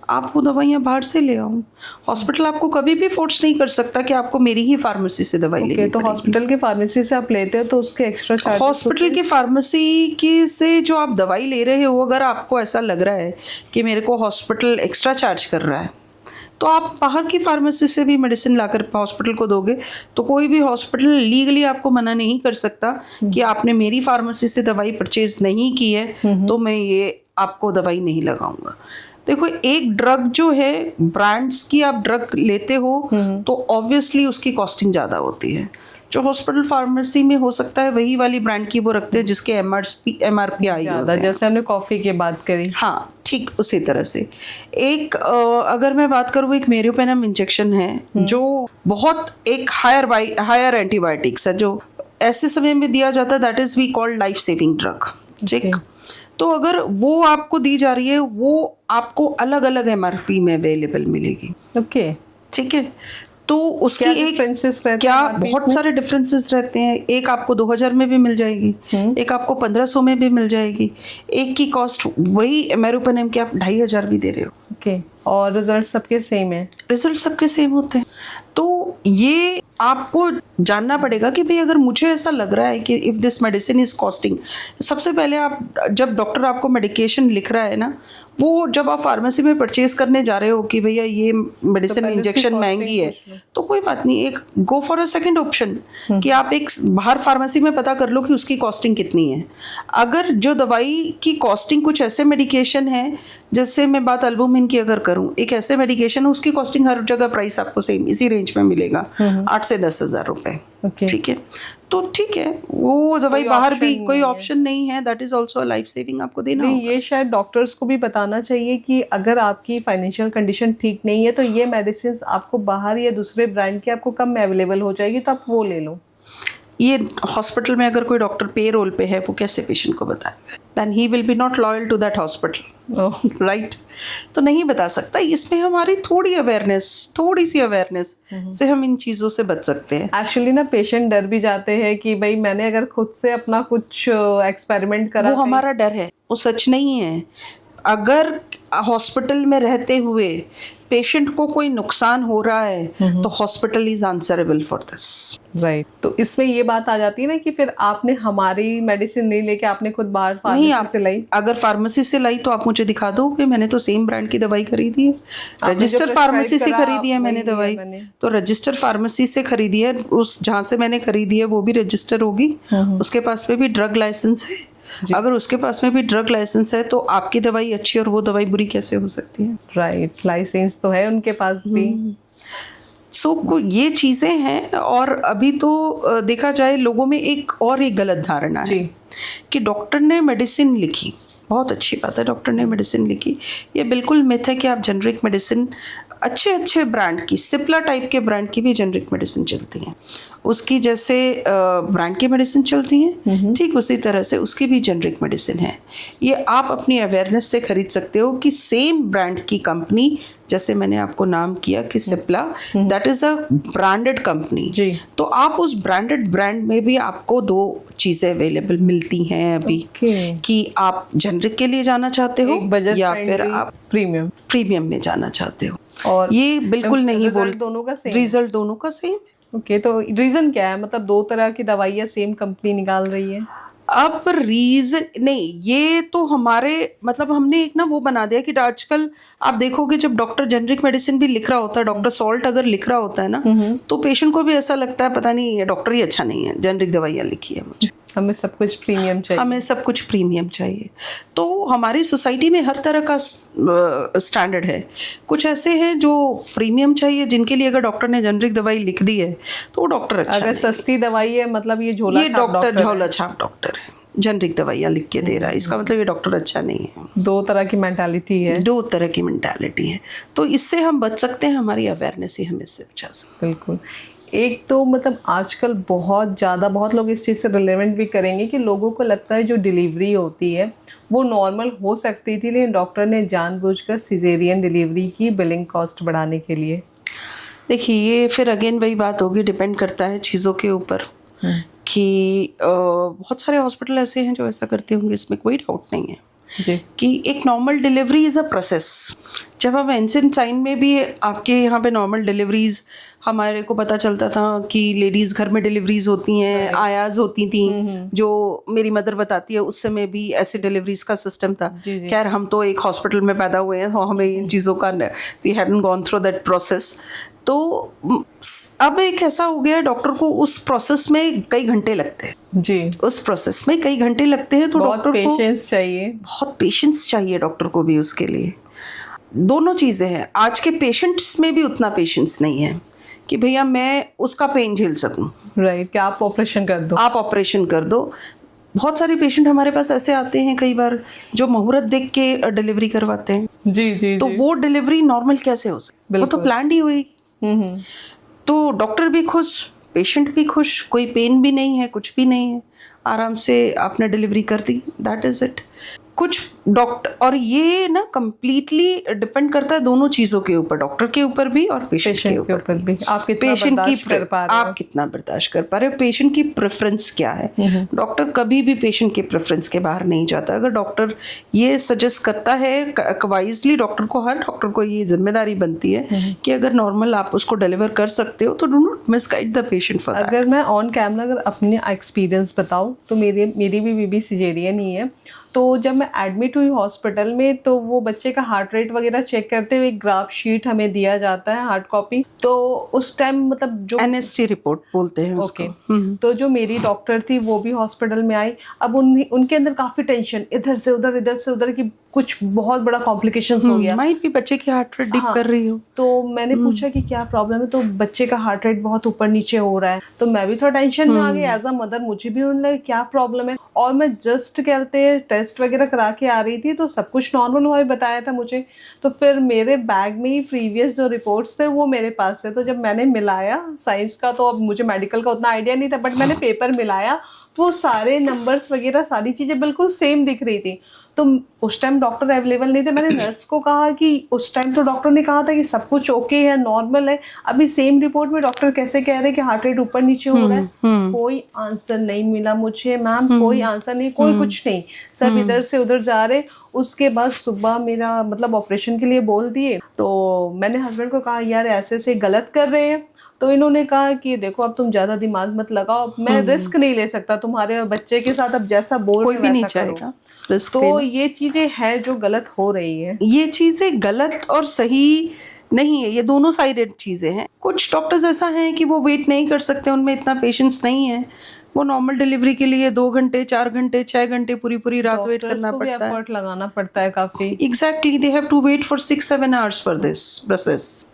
आप वो दवाइयाँ बाहर से ले आओ। हॉस्पिटल आपको कभी भी फोर्स नहीं कर सकता कि आपको मेरी ही फार्मेसी से दवाई लेनी।
तो हॉस्पिटल की फार्मेसी से आप लेते हो तो उसके एक्स्ट्रा चार्ज,
हॉस्पिटल की फार्मेसी की से जो आप दवाई ले रहे हो, अगर आपको ऐसा लग रहा है कि मेरे को हॉस्पिटल एक्स्ट्रा चार्ज कर रहा है, तो आप बाहर की फार्मेसी से भी मेडिसिन लाकर हॉस्पिटल को दोगे। तो कोई भी हॉस्पिटल लीगली आपको मना नहीं कर सकता कि आपने मेरी फार्मेसी से दवाई परचेज नहीं की है तो मैं ये आपको दवाई नहीं लगाऊंगा। देखो, एक ड्रग जो है, ब्रांड्स की आप ड्रग लेते हो तो ऑब्वियसली उसकी कॉस्टिंग ज़्यादा होती है। जो हॉस्पिटल फार्मेसी में हो सकता है वही वाली ब्रांड की वो रखते हैं जिसके MRP आई होता है।
जैसे हमने कॉफ़ी की बात करी,
हाँ ठीक उसी तरह से। एक अगर मैं बात करूँ, एक मेरियोपेनम इंजेक्शन है जो बहुत एक हायर एंटीबायोटिक्स है जो ऐसे समय में दिया जाता है, that is we called life saving drug. ठीक, तो अगर वो आपको दी जा रही है, वो आपको अलग अलग MRP में अवेलेबल मिलेगी।
ओके,
ठीक है, तो उसकी एक
डिफरेंसेस रहते
क्या
हैं?
बहुत सारे डिफरेंसेस रहते हैं। एक आपको 2000 में भी मिल जाएगी, एक आपको 1500 में भी मिल जाएगी, एक की कॉस्ट वही मेरियोपेनम की आप 2500 भी दे रहे हो।
ओके, और रिजल्ट सबके सेम है?
रिजल्ट सबके सेम होते हैं। तो ये आपको जानना पड़ेगा कि भाई अगर मुझे ऐसा लग रहा है कि if this medicine is costing, सबसे पहले आप जब डॉक्टर आपको मेडिकेशन लिख रहा है ना, वो जब आप फार्मेसी में परचेज करने जा रहे हो कि भैया ये मेडिसिन इंजेक्शन महंगी है, तो कोई बात नहीं, एक go for a second option कि आप एक बाहर फार्मेसी में पता कर लो कि उसकी कॉस्टिंग कितनी है। अगर जो दवाई की कॉस्टिंग, कुछ ऐसे मेडिकेशन है, जैसे मैं बात एल्बुमिन की अगर करूँ, एक ऐसे मेडिकेशन है उसकी कॉस्टिंग हर जगह प्राइस आपको सेम इसी रेंज में मिलेगा, 8 से 10 हज़ार रुपए। ठीक है, तो ठीक है, वो दवाई बाहर भी कोई ऑप्शन नहीं है, that is also life saving, आपको देना होगा।
ये शायद डॉक्टर्स को भी बताना चाहिए कि अगर आपकी फाइनेंशियल कंडीशन ठीक नहीं है तो ये मेडिसिन आपको बाहर या दूसरे ब्रांड की आपको कम में अवेलेबल हो जाएगी, तो आप वो ले लो।
ये हॉस्पिटल में अगर कोई डॉक्टर पे रोल पे है, वो कैसे पेशेंट को बताएगा? Then he will be not loyal to that hospital, right? तो नहीं बता सकता। इसमें हमारी थोड़ी सी अवेयरनेस से हम इन चीज़ों से बच सकते हैं।
एक्चुअली ना पेशेंट डर भी जाते हैं कि भाई मैंने अगर खुद से अपना कुछ एक्सपेरिमेंट करा,
वो हमारा डर है, वो सच नहीं है। अगर हॉस्पिटल में रहते हुए पेशेंट को कोई नुकसान हो रहा है तो hospital is answerable for this,
right? तो इसमें ये बात आ जाती है ना कि फिर आपने हमारी मेडिसिन नहीं लेके आपने खुद बाहर फार्मेसी से लाई।
अगर फार्मेसी से लाई तो आप मुझे दिखा दो कि मैंने तो सेम ब्रांड की दवाई खरीदी है, रजिस्टर फार्मेसी से खरीदी है मैंने दवाई, तो रजिस्टर फार्मेसी से खरीदी है, उस जहाँ से मैंने खरीदी है वो भी रजिस्टर होगी, उसके पास में भी ड्रग लाइसेंस है। अगर उसके पास में भी ड्रग लाइसेंस है तो आपकी दवाई अच्छी और वो दवाई बुरी कैसे हो सकती है?
राइट, लाइसेंस तो है उनके पास भी।
सो ये चीज़ें हैं। और अभी तो देखा जाए लोगों में एक गलत धारणा है कि डॉक्टर ने मेडिसिन लिखी, बहुत अच्छी बात है, डॉक्टर ने मेडिसिन लिखी, ये बिल्कुल मिथ है कि आप जेनरिक मेडिसिन अच्छे अच्छे ब्रांड की, सिप्ला टाइप के ब्रांड की भी जेनरिक मेडिसिन चलती हैं। उसकी जैसे ब्रांड की मेडिसिन चलती हैं, ठीक उसी तरह से उसकी भी जेनरिक मेडिसिन है। ये आप अपनी अवेयरनेस से खरीद सकते हो कि सेम ब्रांड की कंपनी, जैसे मैंने आपको नाम किया कि Cipla, that is a branded company
जी।
तो आप उस ब्रांडेड ब्रांड में भी आपको 2 चीज़ें अवेलेबल मिलती हैं अभी, कि आप जेनरिक के लिए जाना चाहते हो या फिर आप प्रीमियम में जाना चाहते हो। और ये बिल्कुल नहीं बोल,
दोनों का सेम,
रिजल्ट दोनों का सेम।
ओके, तो रीजन क्या है? मतलब 2 तरह की दवाइयाँ सेम कंपनी निकाल रही है।
अब रीजन नहीं, ये तो हमारे मतलब हमने एक ना वो बना दिया कि आजकल आप देखोगे जब डॉक्टर जेनरिक मेडिसिन भी लिख रहा होता है, डॉक्टर सॉल्ट अगर लिख रहा होता है ना, तो पेशेंट को भी ऐसा लगता है पता नहीं ये डॉक्टर ही अच्छा नहीं है, जेनरिक दवाइयाँ लिखी है मुझे,
हमें सब कुछ प्रीमियम चाहिए,
हमें सब कुछ प्रीमियम चाहिए। तो हमारी सोसाइटी में हर तरह का स्टैंडर्ड है। कुछ ऐसे हैं जो प्रीमियम चाहिए, जिनके लिए अगर डॉक्टर ने जेनरिक दवाई लिख दी है तो वो डॉक्टर अच्छा
अगर सस्ती दवाई है मतलब ये झोला
छाप डॉक्टर है, जेनरिक दवाइयाँ लिख के दे रहा है, इसका मतलब ये डॉक्टर अच्छा नहीं है।
2 तरह की मेंटालिटी है,
2 तरह की मेंटालिटी है। तो इससे हम बच सकते हैं, हमारी अवेयरनेस ही हमें इससे बचा सकती है।
बिल्कुल। एक तो मतलब आजकल बहुत लोग इस चीज़ से रिलेवेंट भी करेंगे कि लोगों को लगता है जो डिलीवरी होती है वो नॉर्मल हो सकती थी, लेकिन डॉक्टर ने जानबूझकर सिजेरियन डिलीवरी की बिलिंग कॉस्ट बढ़ाने के लिए।
देखिए ये फिर अगेन वही बात होगी, डिपेंड करता है चीज़ों के ऊपर कि बहुत सारे हॉस्पिटल ऐसे हैं जो ऐसा करते होंगे, इसमें कोई डाउट नहीं है
जी।
कि एक normal delivery is a process. जब हम एंशिएंट टाइम में भी आपके यहाँ पे नॉर्मल डिलीवरीज, हमारे को पता चलता था कि लेडीज़ घर में डिलीवरीज होती हैं, आयाज होती थी, जो मेरी मदर बताती है उस समय भी ऐसे डिलीवरीज का सिस्टम था। खैर हम तो एक हॉस्पिटल में पैदा हुए हैं तो हमें इन चीज़ों का, we hadn't gone through that process. तो अब एक ऐसा हो गया डॉक्टर को उस प्रोसेस में कई घंटे लगते हैं
जी,
उस प्रोसेस में कई घंटे लगते हैं, तो डॉक्टर को
पेशेंस चाहिए,
बहुत पेशेंस चाहिए डॉक्टर को भी उसके लिए। दोनों चीज़ें हैं, आज के पेशेंट्स में भी उतना पेशेंस नहीं है कि भैया मैं उसका पेन झेल सकूं।
राइट, कि आप ऑपरेशन कर दो,
आप ऑपरेशन कर दो। बहुत सारे पेशेंट हमारे पास ऐसे आते हैं कई बार जो मुहूर्त देख के डिलीवरी करवाते हैं।
जी जी,
तो वो डिलीवरी नॉर्मल कैसे हो सकती, वो तो प्लान्ड ही हुई। तो डॉक्टर भी खुश, पेशेंट भी खुश, कोई पेन भी नहीं है, कुछ भी नहीं है, आराम से आपने डिलीवरी कर दी, दैट इज इट। कुछ डॉक्टर, और ये ना कंप्लीटली डिपेंड करता है दोनों चीज़ों के ऊपर, डॉक्टर के ऊपर भी और पेशेंट के ऊपर भी।
आप कितना बर्दाश्त कर पा रहे हो,
आप कितना बर्दाश्त कर पा रहे हो, पेशेंट की प्रेफरेंस क्या है। डॉक्टर कभी भी पेशेंट के प्रेफरेंस के बाहर नहीं जाता। अगर डॉक्टर ये सजेस्ट करता है वाइजली, डॉक्टर को, हर डॉक्टर को ये जिम्मेदारी बनती है कि अगर नॉर्मल आप उसको डिलीवर कर सकते हो तो do not misguide the patient for that.
अगर मैं ऑन कैमरा अगर अपने एक्सपीरियंस बताऊँ तो मेरी भी बेबी सिजेरियन ही है। तो जब मैं एडमिट हुई हॉस्पिटल में तो वो बच्चे का हार्ट रेट वगैरह चेक करते हुए एक ग्राफ शीट हमें दिया जाता है, हार्ड कॉपी। तो उस टाइम मतलब जो
एनएसटी रिपोर्ट बोलते हैं उसको।
तो जो मेरी डॉक्टर थी वो भी हॉस्पिटल में आई। अब उनके अंदर काफ़ी टेंशन, इधर से उधर की कुछ बहुत बड़ा कॉम्प्लिकेशंस हो गया।
माइट भी बच्चे की हार्ट रेट डिप कर रही हो।
तो मैंने पूछा कि क्या प्रॉब्लम है, तो बच्चे का हार्ट रेट बहुत ऊपर नीचे हो रहा है। तो मैं भी थोड़ा टेंशन में आ गई एज अ मदर, मुझे भी उन्होंने लगा क्या प्रॉब्लम है। और मैं जस्ट कहते टेस्ट वगैरह करा के आ रही थी तो सब कुछ नॉर्मल हुआ बताया था मुझे। तो फिर मेरे बैग में ही प्रीवियस जो रिपोर्ट्स थे वो मेरे पास थे। तो जब मैंने मिलाया साइंस का, तो अब मुझे मेडिकल का उतना आइडिया नहीं था, बट मैंने पेपर मिलाया तो वो सारे नंबर्स वगैरह सारी चीज़ें बिल्कुल सेम दिख रही थी। तो उस टाइम डॉक्टर अवेलेबल नहीं थे। मैंने नर्स को कहा कि उस टाइम तो डॉक्टर ने कहा था कि सब कुछ ओके है, नॉर्मल है, अभी सेम रिपोर्ट में डॉक्टर कैसे कह रहे हैं कि हार्ट रेट ऊपर नीचे हो रहा है। कोई आंसर नहीं मिला मुझे, मैम कोई आंसर नहीं, कोई कुछ नहीं, सब इधर से उधर जा रहे। उसके बाद सुबह मेरा मतलब ऑपरेशन के लिए बोल दिए। तो मैंने हस्बैंड को कहा यार ऐसे से गलत कर रहे हैं। तो इन्होंने कहा कि देखो अब तुम ज़्यादा दिमाग मत लगाओ, मैं रिस्क नहीं ले सकता तुम्हारे बच्चे के साथ, अब जैसा बोल
कोई भी नहीं चाहेगा।
तो ये चीज़ें हैं जो गलत हो रही है।
ये चीज़ें गलत और सही नहीं है, ये दोनों साइडेड चीज़ें हैं। कुछ डॉक्टर्स ऐसा हैं कि वो वेट नहीं कर सकते, उनमें इतना पेशेंस नहीं है, वो नॉर्मल डिलीवरी के लिए 2 घंटे 4 घंटे 6 घंटे पूरी रात वेट करना पड़ता है,
एफर्ट लगाना पड़ता है काफ़ी।
Exactly, they have to wait for 6-7 hours for this process.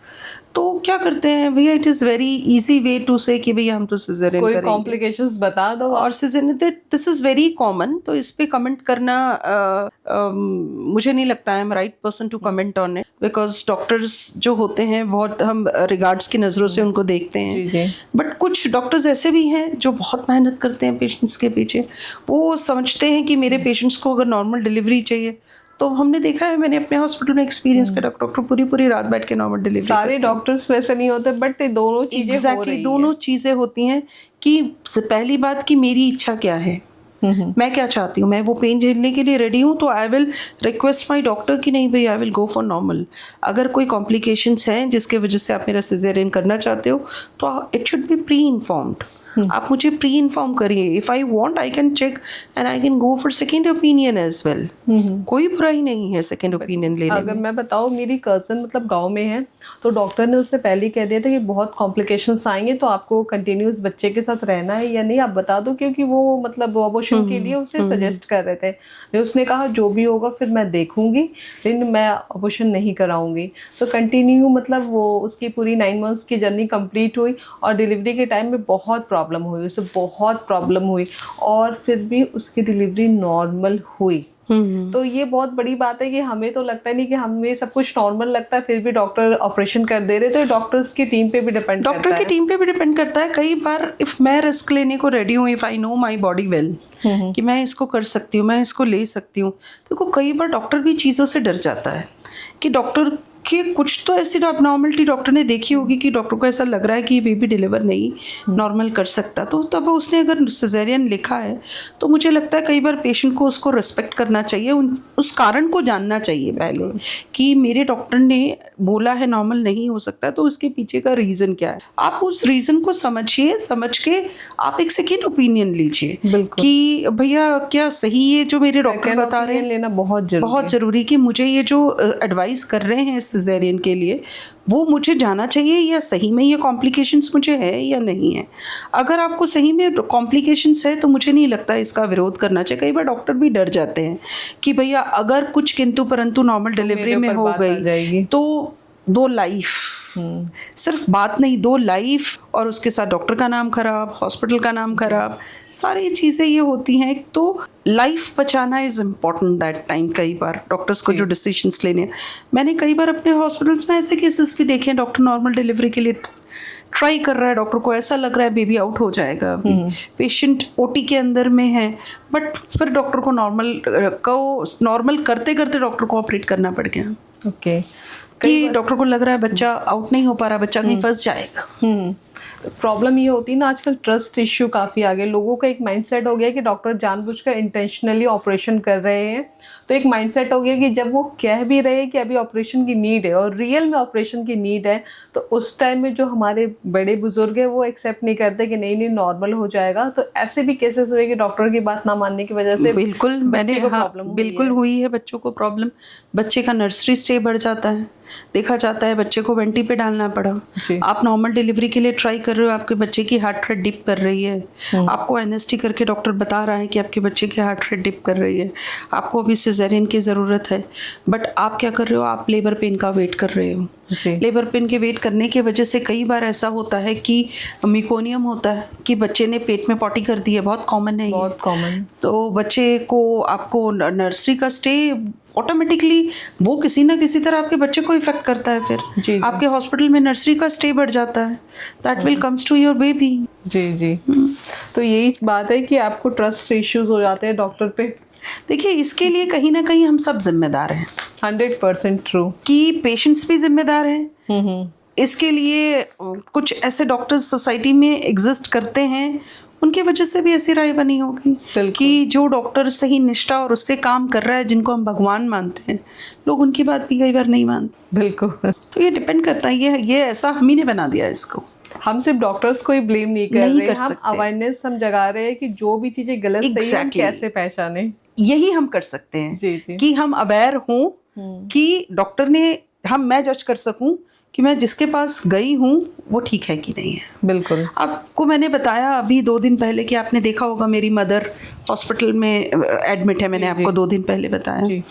तो क्या करते हैं भैया, it is very easy way to say कि भैया हम तो सिजेरियन
कोई
करेंगे
कॉम्प्लिकेशंस बता दो।
और caesarean, this is very common. तो इस पे कमेंट करना मुझे नहीं लगता है I am right person to comment on it, because doctors जो होते हैं बहुत हम रिगार्ड्स की नज़रों से उनको देखते
जी, जी।
हैं। बट कुछ डॉक्टर्स ऐसे भी हैं जो बहुत मेहनत करते हैं पेशेंट्स के पीछे। वो समझते हैं कि मेरे पेशेंट्स को अगर नॉर्मल डिलीवरी चाहिए, तो हमने देखा है, मैंने अपने हॉस्पिटल में एक्सपीरियंस किया, डॉक्टर पूरी पूरी रात बैठ के नॉर्मल डिलीवरी।
सारे डॉक्टर्स वैसे नहीं होते, बट दोनों चीजें हो रही हैं।
दोनों चीज़ें होती हैं कि पहली बात कि मेरी इच्छा क्या है, मैं क्या चाहती हूँ, मैं वो पेन झेलने के लिए रेडी हूँ, तो I will request my doctor कि नहीं भैया I will go for normal. अगर कोई कॉम्प्लिकेशंस हैं जिसके वजह से आप मेरा सिजेरियन करना चाहते हो, तो it should be pre informed. आप मुझे प्री इन्फॉर्म करिए। If I want I can check and I can go for second opinion as well. कोई बुराई नहीं है सेकेंड ओपिनियन लेने
अगर मैं बताऊँ, मेरी कज़न मतलब गांव में है, तो डॉक्टर ने उससे पहले कह दिया था कि बहुत कॉम्प्लिकेशंस आएंगे, तो आपको कंटिन्यूस बच्चे के साथ रहना है या नहीं आप बता दो, क्योंकि वो मतलब अबॉर्शन के लिए उसे सजेस्ट कर रहे थे। लेकिन उसने कहा जो भी होगा फिर मैं देखूंगी, लेकिन मैं अबॉर्शन नहीं कराऊंगी। तो कंटिन्यू मतलब वो उसकी पूरी 9 मंथ्स की जर्नी कंप्लीट हुई, और डिलीवरी के टाइम में बहुत प्रॉब्लम हुई, उसे बहुत प्रॉब्लम हुई, और फिर भी उसकी डिलीवरी नॉर्मल हुई। तो ये बहुत बड़ी बात है कि हमें तो लगता नहीं कि हमें सब कुछ नॉर्मल लगता है, फिर भी डॉक्टर ऑपरेशन कर दे रहे, तो डॉक्टर्स की टीम पे भी डिपेंड करता है।
डॉक्टर की टीम पे भी डिपेंड करता है। कई बार इफ मैं रिस्क लेने को रेडी हूँ, if I know my body well कि मैं इसको कर सकती हूँ, मैं इसको ले सकती हूँ, तो कई बार डॉक्टर भी चीज़ों से डर जाता है कि डॉक्टर कि कुछ तो ऐसी अबनॉर्मलिटी डॉक्टर ने देखी होगी कि डॉक्टर को ऐसा लग रहा है कि ये बेबी डिलीवर नहीं नॉर्मल कर सकता, तो तब उसने अगर सिजेरियन लिखा है, तो मुझे लगता है कई बार पेशेंट को उसको रिस्पेक्ट करना चाहिए, उस कारण को जानना चाहिए पहले कि मेरे डॉक्टर ने बोला है नॉर्मल नहीं हो सकता, तो उसके पीछे का रीज़न क्या है। आप उस रीज़न को समझिए, समझ के आप एक सेकेंड ओपिनियन लीजिए कि भैया क्या सही है जो मेरे डॉक्टर बता रहे हैं,
लेना बहुत
ज़रूरी कि मुझे ये जो एडवाइस कर रहे हैं सिजेरियन के लिए, वो मुझे जाना चाहिए या सही में ये कॉम्प्लिकेशंस मुझे है या नहीं है। अगर आपको सही में कॉम्प्लिकेशंस है, तो मुझे नहीं लगता इसका विरोध करना चाहिए। कई बार डॉक्टर भी डर जाते हैं कि भैया अगर कुछ किंतु परंतु नॉर्मल डिलीवरी में हो गई तो 2 लाइफ, सिर्फ बात नहीं, 2 लाइफ, और उसके साथ डॉक्टर का नाम खराब, हॉस्पिटल का नाम खराब, सारी चीज़ें ये होती हैं। तो लाइफ बचाना इज़ इम्पॉर्टेंट दैट टाइम। कई बार डॉक्टर्स को जो डिसीजंस लेने हैं, मैंने कई बार अपने हॉस्पिटल्स में ऐसे केसेस भी देखे हैं, डॉक्टर नॉर्मल डिलीवरी के लिए ट्राई कर रहा है, डॉक्टर को ऐसा लग रहा है बेबी आउट हो जाएगा, पेशेंट ओटी के अंदर में है, बट फिर डॉक्टर को नॉर्मल करते करते डॉक्टर को ऑपरेट करना पड़ गया।
ओके,
कि डॉक्टर को लग रहा है बच्चा आउट नहीं हो पा रहा, बच्चा कहीं फंस जाएगा।
प्रॉब्लम ये होती है ना, आजकल ट्रस्ट इश्यू काफ़ी आ गए। लोगों का एक माइंडसेट हो गया कि डॉक्टर जानबूझकर इंटेंशनली ऑपरेशन कर रहे हैं, तो एक माइंडसेट हो गया कि जब वो कह भी रहे हैं कि अभी ऑपरेशन की नीड है और रियल में ऑपरेशन की नीड है, तो उस टाइम में जो हमारे बड़े बुजुर्ग हैं वो एक्सेप्ट नहीं करते कि नहीं नॉर्मल हो जाएगा। तो ऐसे भी केसेस हुए कि डॉक्टर की बात ना मानने की वजह से
बिल्कुल बिल्कुल हुई है बच्चों को प्रॉब्लम। बच्चे का नर्सरी स्टे बढ़ जाता है, देखा जाता है बच्चे को वेंटी पे डालना पड़ा। आप नॉर्मल डिलीवरी के लिए ट्राई कर रहे हो, आपके बच्चे की हार्ट रेट डिप कर रही है, आपको एनएसटी करके डॉक्टर बता रहा है कि आपके बच्चे की हार्ट रेट डिप कर रही है, आपको अभी सिजेरियन की ज़रूरत है, बट आप क्या कर रहे हो, आप लेबर पेन का वेट कर रहे हो। लेबर पेन के वेट करने की वजह से कई बार ऐसा होता है कि मिकोनियम होता है कि बच्चे ने पेट में पॉटी कर दी है, बहुत कॉमन है,
बहुत कॉमन।
तो बच्चे को आपको नर्सरी का स्टे ऑटोमेटिकली वो किसी ना किसी तरह आपके बच्चे को इफेक्ट करता है। फिर आपके हॉस्पिटल में नर्सरी का स्टे बढ़ जाता है, that will comes to your baby.
जी तो यही बात है कि आपको ट्रस्ट इश्यूज हो जाते हैं डॉक्टर पे।
देखिए, इसके लिए कहीं ना कहीं हम सब जिम्मेदार हैं।
100% ट्रू कि
पेशेंट्स भी जिम्मेदार हैं। इसके लिए कुछ ऐसे डॉक्टर्स सोसाइटी में एग्जिस्ट करते हैं, उनकी वजह से भी ऐसी राय बनी होगी कि जो डॉक्टर सही निष्ठा और उससे काम कर रहा है, जिनको हम भगवान मानते हैं, लोग उनकी बात भी कई बार नहीं मानते।
बिल्कुल।
तो ये डिपेंड करता है, ये ऐसा हम ही ने बना दिया इसको।
हम सिर्फ डॉक्टर्स को ही ब्लेम नहीं कर रहे, हम अवेयरनेस हम जगा रहे हैं कि जो भी चीजें गलत सही है हम कैसे पहचाने।
यही हम कर सकते हैं कि हम अवेयर हों कि डॉक्टर ने मैं जज कर सकूं कि मैं जिसके पास गई हूँ वो ठीक है कि नहीं है।
बिल्कुल।
आपको मैंने बताया अभी 2 दिन पहले कि आपने देखा होगा मेरी मदर हॉस्पिटल में एडमिट है, मैंने आपको 2 दिन पहले बताया।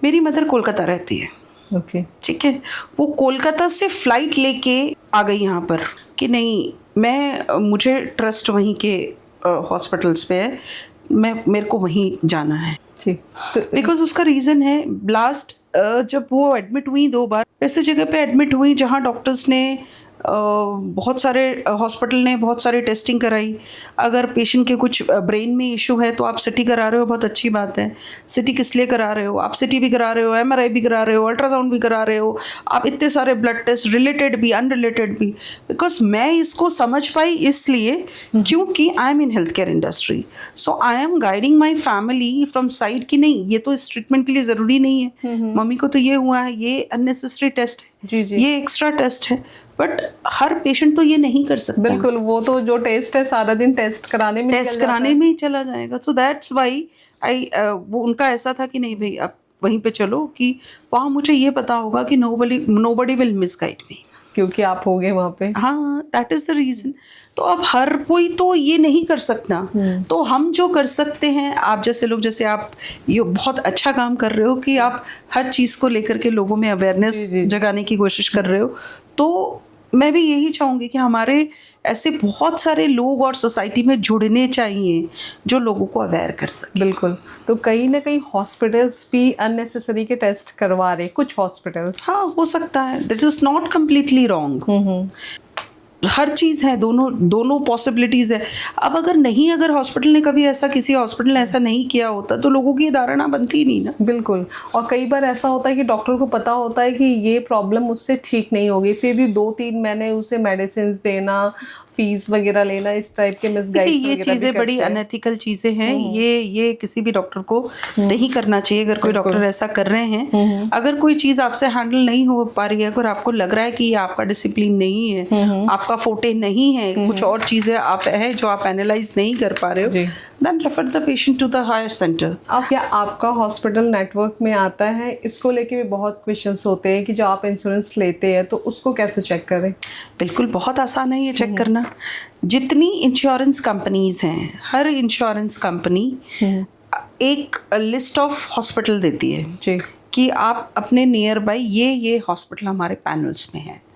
मेरी मदर कोलकाता रहती है।
ओके।
ठीक है, वो कोलकाता से फ्लाइट लेके आ गई यहाँ पर कि नहीं, मुझे ट्रस्ट वहीं के हॉस्पिटल्स पे है, मेरे को वहीं जाना है।
ठीक, तो
बिकॉज उसका रीज़न है, लास्ट जब वो एडमिट हुई 2 बार ऐसे जगह पे एडमिट हुई जहाँ डॉक्टर्स ने बहुत सारे हॉस्पिटल ने बहुत सारी टेस्टिंग कराई। अगर पेशेंट के कुछ ब्रेन में इशू है तो आप सिटी करा रहे हो, बहुत अच्छी बात है। सिटी किस लिए करा रहे हो? आप सिटी भी करा रहे हो, MRI भी करा रहे हो, अल्ट्रासाउंड भी करा रहे हो, आप इतने सारे ब्लड टेस्ट, रिलेटेड भी अनरिलेटेड भी। बिकॉज मैं इसको समझ पाई इसलिए क्योंकि I am in health care industry, so I am guiding my family from side कि नहीं, ये तो इस ट्रीटमेंट के लिए ज़रूरी नहीं है, मम्मी को तो ये हुआ है, ये अननेसेसरी टेस्ट है,
जी जी,
ये एक्स्ट्रा टेस्ट है। बट हर पेशेंट तो ये नहीं कर सकता।
बिल्कुल, वो तो जो टेस्ट है सारा दिन टेस्ट कराने में
ही चला जाएगा। सो दैट्स वाई वो उनका ऐसा था कि नहीं भाई आप वहीं पे चलो, कि वहाँ मुझे ये पता होगा कि नोबडी विल मिसगाइड मी,
क्योंकि आप हो गए वहाँ पे।
हाँ, दैट इज़ द रीज़न। तो अब हर कोई तो ये नहीं कर सकता, तो हम जो कर सकते हैं, आप जैसे लोग, जैसे आप ये बहुत अच्छा काम कर रहे हो कि आप हर चीज़ को लेकर के लोगों में अवेयरनेस जगाने की कोशिश कर रहे हो, तो मैं भी यही चाहूँगी कि हमारे ऐसे बहुत सारे लोग और सोसाइटी में जुड़ने चाहिए जो लोगों को अवेयर कर सके।
बिल्कुल, तो कहीं ना कहीं हॉस्पिटल्स भी अननेसेसरी के टेस्ट करवा रहे, कुछ हॉस्पिटल्स।
हाँ, हो सकता है, that is not completely wrong. हर चीज़ है, दोनों पॉसिबिलिटीज़ है। अब अगर हॉस्पिटल ने कभी ऐसा, किसी हॉस्पिटल ने ऐसा नहीं किया होता तो लोगों की धारणा बनती ही नहीं ना।
बिल्कुल, और कई बार ऐसा होता है कि डॉक्टर को पता होता है कि ये प्रॉब्लम मुझसे ठीक नहीं होगी, फिर भी 2-3 महीने उसे मेडिसिन देना, फीस वगैरह लेना, इस टाइप के मिसगाइड्स
ये चीज़ें बड़ी अनएथिकल चीज़ें हैं। ये किसी भी डॉक्टर को नहीं करना चाहिए। अगर कोई डॉक्टर ऐसा कर रहे हैं, अगर कोई चीज़ आपसे हैंडल नहीं हो पा रही है, अगर आपको लग रहा है कि ये आपका डिसिप्लिन नहीं है, आपका फोटे नहीं है, कुछ और चीज़ें आप है जो आप एनालाइज नहीं कर पा रहे हो, then refer the patient to the higher centre.
अब क्या आपका हॉस्पिटल नेटवर्क में आता है? इसको लेके भी बहुत क्वेश्चंस होते हैं कि जो आप इंश्योरेंस लेते हैं तो उसको कैसे चेक करें?
बिल्कुल, बहुत आसान है ये चेक करना। जितनी इंश्योरेंस कंपनीज हैं, हर इंश्योरेंस कंपनी एक लिस्ट ऑफ हॉस्पिटल देती है
जी,
कि आप अपने नियर बाय ये हॉस्पिटल हमारे पैनल्स में है।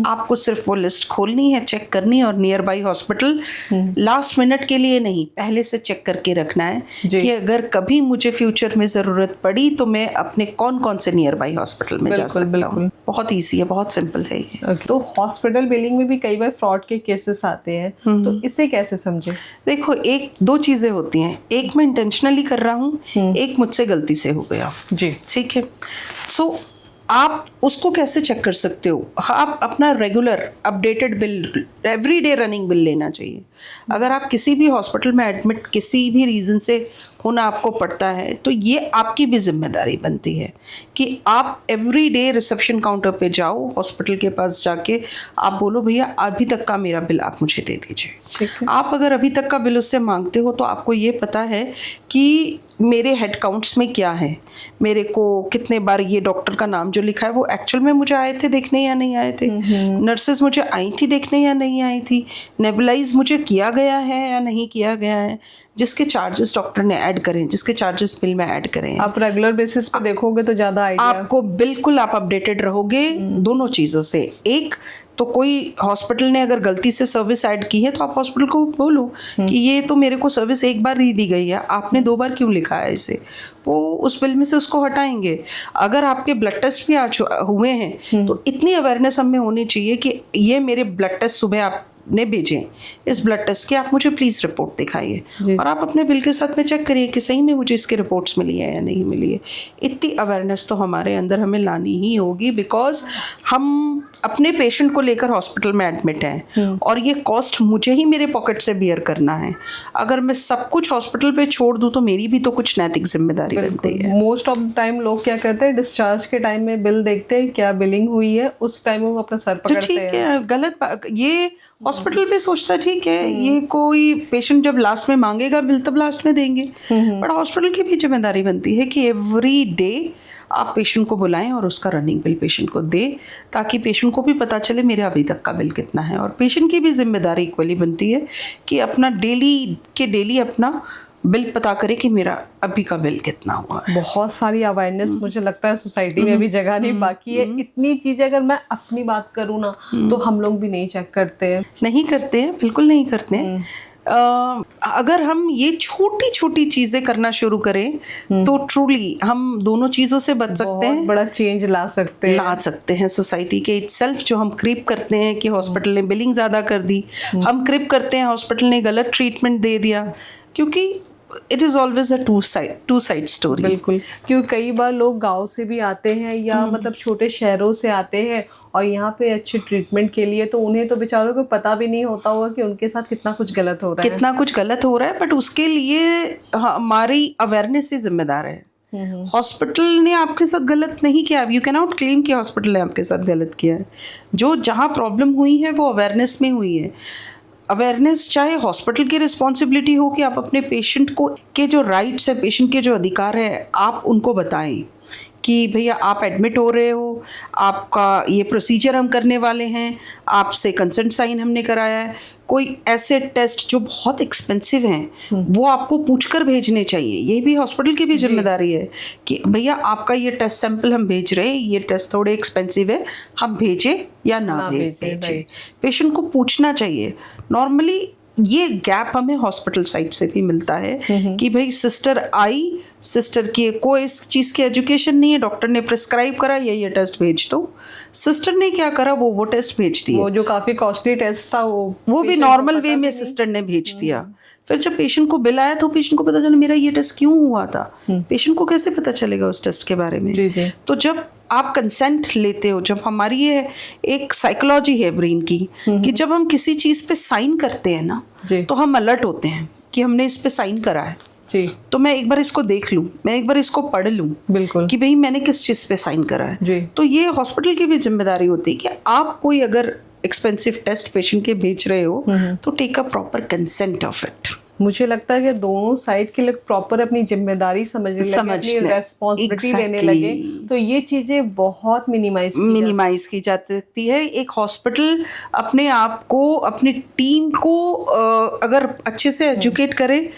आपको सिर्फ वो लिस्ट खोलनी है, चेक करनी है, और near by hospital last minute के लिए नहीं, पहले से चेक करके रखना है कि अगर कभी मुझे फ्यूचर में ज़रूरत पड़ी तो मैं अपने कौन कौन से नियर बाई हॉस्पिटल में जा सकता हूँ। बहुत ईजी है, बहुत सिंपल है ये।
तो हॉस्पिटल बिलिंग में भी कई बार फ्रॉड के केसेस आते हैं, तो इसे कैसे समझे?
देखो, 2 चीज़ें होती हैं, एक मैं इंटेंशनली कर रहा हूँ, एक मुझसे गलती से हो गया
जी,
ठीक है। सो आप उसको कैसे चेक कर सकते हो? आप अपना regular updated bill, everyday running bill लेना चाहिए। अगर आप किसी भी हॉस्पिटल में एडमिट किसी भी रीज़न से होना आपको पड़ता है तो ये आपकी भी जिम्मेदारी बनती है कि आप एवरीडे रिसेप्शन काउंटर पे जाओ, हॉस्पिटल के पास जाके आप बोलो भैया अभी तक का मेरा बिल आप मुझे दे दीजिए। आप अगर अभी तक का बिल उससे मांगते हो तो आपको ये पता है कि मेरे हेड काउंट्स में क्या है, मेरे को कितने बार ये डॉक्टर का नाम जो लिखा है वो एक्चुअल में मुझे आए थे देखने या नहीं आए थे, नर्सेज मुझे आई थी देखने या नहीं आई थी, नेबुलाइज मुझे किया गया है या नहीं किया गया है, जिसके चार्जेस डॉक्टर ने ऐड करें, जिसके चार्जेस बिल में ऐड करें।
आप रेगुलर बेसिस पे देखोगे तो ज़्यादा आइडिया
आपको, बिल्कुल आप अपडेटेड रहोगे दोनों चीज़ों से। एक तो कोई हॉस्पिटल ने अगर गलती से सर्विस ऐड की है तो आप हॉस्पिटल को बोलो कि ये तो मेरे को सर्विस एक बार ही दी गई है, आपने 2 बार क्यों लिखा है इसे, वो उस बिल में से उसको हटाएंगे। अगर आपके ब्लड टेस्ट भी आज हुए हैं तो इतनी अवेयरनेस हमें होनी चाहिए कि ये मेरे ब्लड टेस्ट सुबह आपने भेजें, इस ब्लड टेस्ट की आप मुझे प्लीज़ रिपोर्ट दिखाइए और आप अपने बिल के साथ में चेक करिए कि सही में मुझे इसकी रिपोर्ट्स मिली है या नहीं मिली है। इतनी अवेयरनेस तो हमारे अंदर हमें लानी ही होगी, बिकॉज हम अपने पेशेंट को लेकर हॉस्पिटल में एडमिट हैं और ये कॉस्ट मुझे ही मेरे पॉकेट से बियर करना है। अगर मैं सब कुछ हॉस्पिटल पे छोड़ दूं तो मेरी भी तो कुछ नैतिक जिम्मेदारी बनती है।
मोस्ट ऑफ द टाइम लोग क्या करते हैं, डिस्चार्ज के टाइम में बिल देखते हैं क्या बिलिंग हुई है, उस टाइम वो अपना सर पकड़ते हैं।
ठीक है, गलत ये हॉस्पिटल पे सोचता ठीक है, ये कोई पेशेंट जब लास्ट में मांगेगा बिल तब लास्ट में देंगे, बट हॉस्पिटल की भी जिम्मेदारी बनती है कि एवरी डे आप पेशेंट को बुलाएं और उसका रनिंग बिल पेशेंट को दे, ताकि पेशेंट को भी पता चले मेरे अभी तक का बिल कितना है। और पेशेंट की भी जिम्मेदारी इक्वली बनती है कि अपना डेली अपना बिल पता करे कि मेरा अभी का बिल कितना हुआ है।
बहुत सारी अवेयरनेस मुझे लगता है सोसाइटी में भी जगह नहीं बाकी है। इतनी चीजें अगर मैं अपनी बात करूँ ना तो हम लोग भी नहीं चेक करते हैं।
नहीं करते हैं, बिल्कुल नहीं करते हैं। अगर हम ये छोटी छोटी चीजें करना शुरू करें तो ट्रूली हम दोनों चीजों से बच सकते हैं,
बड़ा चेंज ला सकते हैं
सोसाइटी के इटसेल्फ। जो हम क्रिप करते हैं कि हॉस्पिटल ने बिलिंग ज्यादा कर दी, हम क्रिप करते हैं हॉस्पिटल ने गलत ट्रीटमेंट दे दिया, क्योंकि it is always a two side story.
बिल्कुल, क्योंकि कई बार लोग गांव से भी आते हैं या मतलब छोटे शहरों से आते हैं और यहाँ पे अच्छे ट्रीटमेंट के लिए, तो उन्हें तो बेचारों को पता भी नहीं होता होगा कि उनके साथ कितना कुछ गलत हो रहा है। बट उसके लिए हमारी अवेयरनेस ही जिम्मेदार है। हॉस्पिटल ने आपके साथ गलत नहीं किया, यू कैन नॉट क्लेम कि हॉस्पिटल ने आपके साथ गलत किया है। जो जहाँ प्रॉब्लम हुई है वो अवेयरनेस में हुई है। अवेयरनेस चाहे हॉस्पिटल की रिस्पॉन्सिबिलिटी हो कि आप अपने पेशेंट को के जो राइट्स है, पेशेंट के जो अधिकार है, आप उनको बताएं कि भैया आप एडमिट हो रहे हो, आपका ये प्रोसीजर हम करने वाले हैं, आपसे कंसेंट साइन हमने कराया है। कोई ऐसे टेस्ट जो बहुत एक्सपेंसिव हैं वो आपको पूछकर भेजने चाहिए। ये भी हॉस्पिटल की भी जिम्मेदारी है कि भैया आपका ये टेस्ट सैंपल हम भेज रहे हैं, ये टेस्ट थोड़े एक्सपेंसिव है, हम भेजें या ना भेजें। पेशेंट को पूछना चाहिए। नॉर्मली ये गैप हमें हॉस्पिटल साइड से भी मिलता है कि भाई सिस्टर की कोई इस चीज़ की एजुकेशन नहीं है, डॉक्टर ने प्रिस्क्राइब करा ये टेस्ट भेज दो, सिस्टर ने क्या करा वो टेस्ट भेज दिया, वो जो काफ़ी कॉस्टली टेस्ट था वो भी
नॉर्मल वे में सिस्टर ने भेज दिया। फिर जब पेशेंट को बिल आया तो पेशेंट को पता चला मेरा ये टेस्ट क्यों हुआ था। पेशेंट को कैसे पता चलेगा उस टेस्ट के बारे में?
जी।
तो जब आप कंसेंट लेते हो, जब हमारी ये एक साइकोलॉजी है ब्रेन की कि जब हम किसी चीज़ पे साइन करते हैं ना तो हम अलर्ट होते हैं कि हमने इस पे साइन करा है
जी,
तो मैं एक बार इसको देख लूं, मैं एक बार इसको पढ़ लूं,
बिल्कुल,
कि भाई मैंने किस चीज़ पे साइन करा है
जी।
तो ये हॉस्पिटल की भी जिम्मेदारी होती है कि आप कोई अगर एक्सपेंसिव टेस्ट पेशेंट के भेज रहे हो तो take a proper consent of it.
मुझे लगता है कि दोनों साइड के लोग प्रॉपर अपनी जिम्मेदारी समझने लगे, अपनी रेस्पॉन्सिबिलिटी लेने लगे, तो ये चीजें बहुत मिनिमाइज
की जा सकती है। एक हॉस्पिटल अपने आप को, अपनी टीम को अगर अच्छे से एजुकेट करे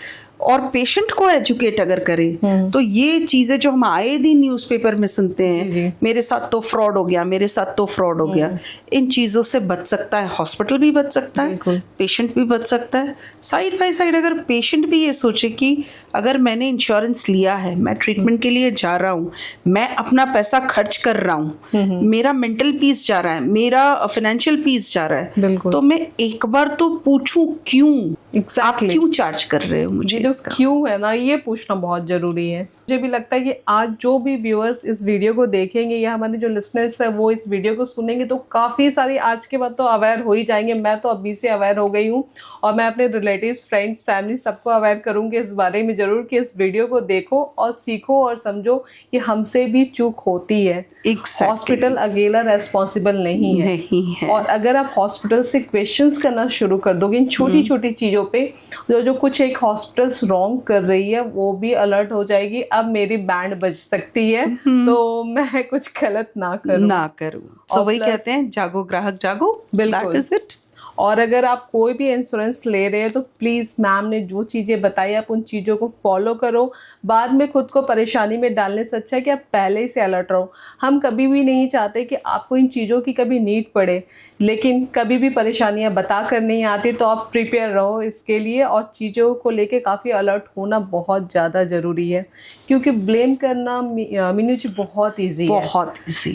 और पेशेंट को एजुकेट अगर करे तो ये चीजें जो हम आए दिन न्यूज़पेपर में सुनते हैं, मेरे साथ तो फ्रॉड हो गया, मेरे साथ तो फ्रॉड हो गया, इन चीज़ों से बच सकता है। हॉस्पिटल भी बच सकता है, पेशेंट भी बच सकता है। साइड बाय साइड अगर पेशेंट भी ये सोचे कि अगर मैंने इंश्योरेंस लिया है, मैं ट्रीटमेंट के लिए जा रहा हूँ, मैं अपना पैसा खर्च कर रहा हूँ, मेरा मेंटल पीस जा रहा है, मेरा फाइनेंशियल पीस जा रहा है, तो मैं एक बार तो पूछूं क्यों, आप क्यों चार्ज कर रहे हो मुझे?
क्यों है ना, ये पूछना बहुत जरूरी है। मुझे भी लगता है कि आज जो भी व्यूअर्स इस वीडियो को देखेंगे या हमारे जो लिसनर्स है वो इस वीडियो को सुनेंगे तो काफ़ी सारी आज के बाद तो अवेयर हो ही जाएंगे। मैं तो अभी से अवेयर हो गई हूँ और मैं अपने रिलेटिव्स, फ्रेंड्स, फैमिली सबको अवेयर करूँगी इस बारे में ज़रूर कि इस वीडियो को देखो और सीखो और समझो कि हमसे भी चूक होती है। हॉस्पिटल अकेला रेस्पॉन्सिबल नहीं है। और अगर आप हॉस्पिटल से क्वेश्चंस करना शुरू कर दोगे इन छोटी छोटी चीज़ों पे, जो कुछ एक हॉस्पिटल्स रॉन्ग कर रही है वो भी अलर्ट हो जाएगी, अब मेरी बैंड बज सकती है तो मैं कुछ गलत ना करूं।
सो वही कहते हैं, जागो ग्राहक जागो।
बिल्कुल,
दैट इज इट।
और अगर आप कोई भी इंश्योरेंस ले रहे हैं तो प्लीज़ मैम ने जो चीज़ें बताई आप उन चीज़ों को फॉलो करो। बाद में खुद को परेशानी में डालने से अच्छा है कि आप पहले ही से अलर्ट रहो। हम कभी भी नहीं चाहते कि आपको इन चीज़ों की कभी नीड पड़े, लेकिन कभी भी परेशानियां बता कर नहीं आती तो आप प्रिपेयर रहो इसके लिए। और चीज़ों को लेके काफ़ी अलर्ट होना बहुत ज़्यादा ज़रूरी है, क्योंकि ब्लेम करना मीनू जी बहुत ईजी है,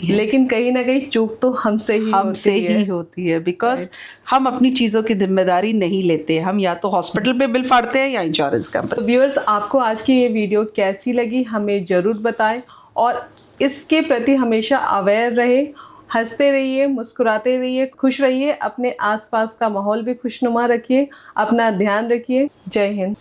लेकिन कहीं ना कहीं चूक तो हमसे ही
होती है बिकॉज हम अपनी चीज़ों की जिम्मेदारी नहीं लेते। हम या तो हॉस्पिटल पे बिल फाड़ते हैं या इंश्योरेंस कंपनी।
व्यूअर्स, आपको आज की ये वीडियो कैसी लगी हमें ज़रूर बताएं और इसके प्रति हमेशा अवेयर रहे। हंसते रहिए, मुस्कुराते रहिए, खुश रहिए, अपने आसपास का माहौल भी खुशनुमा रखिए, अपना ध्यान रखिए। जय हिंद।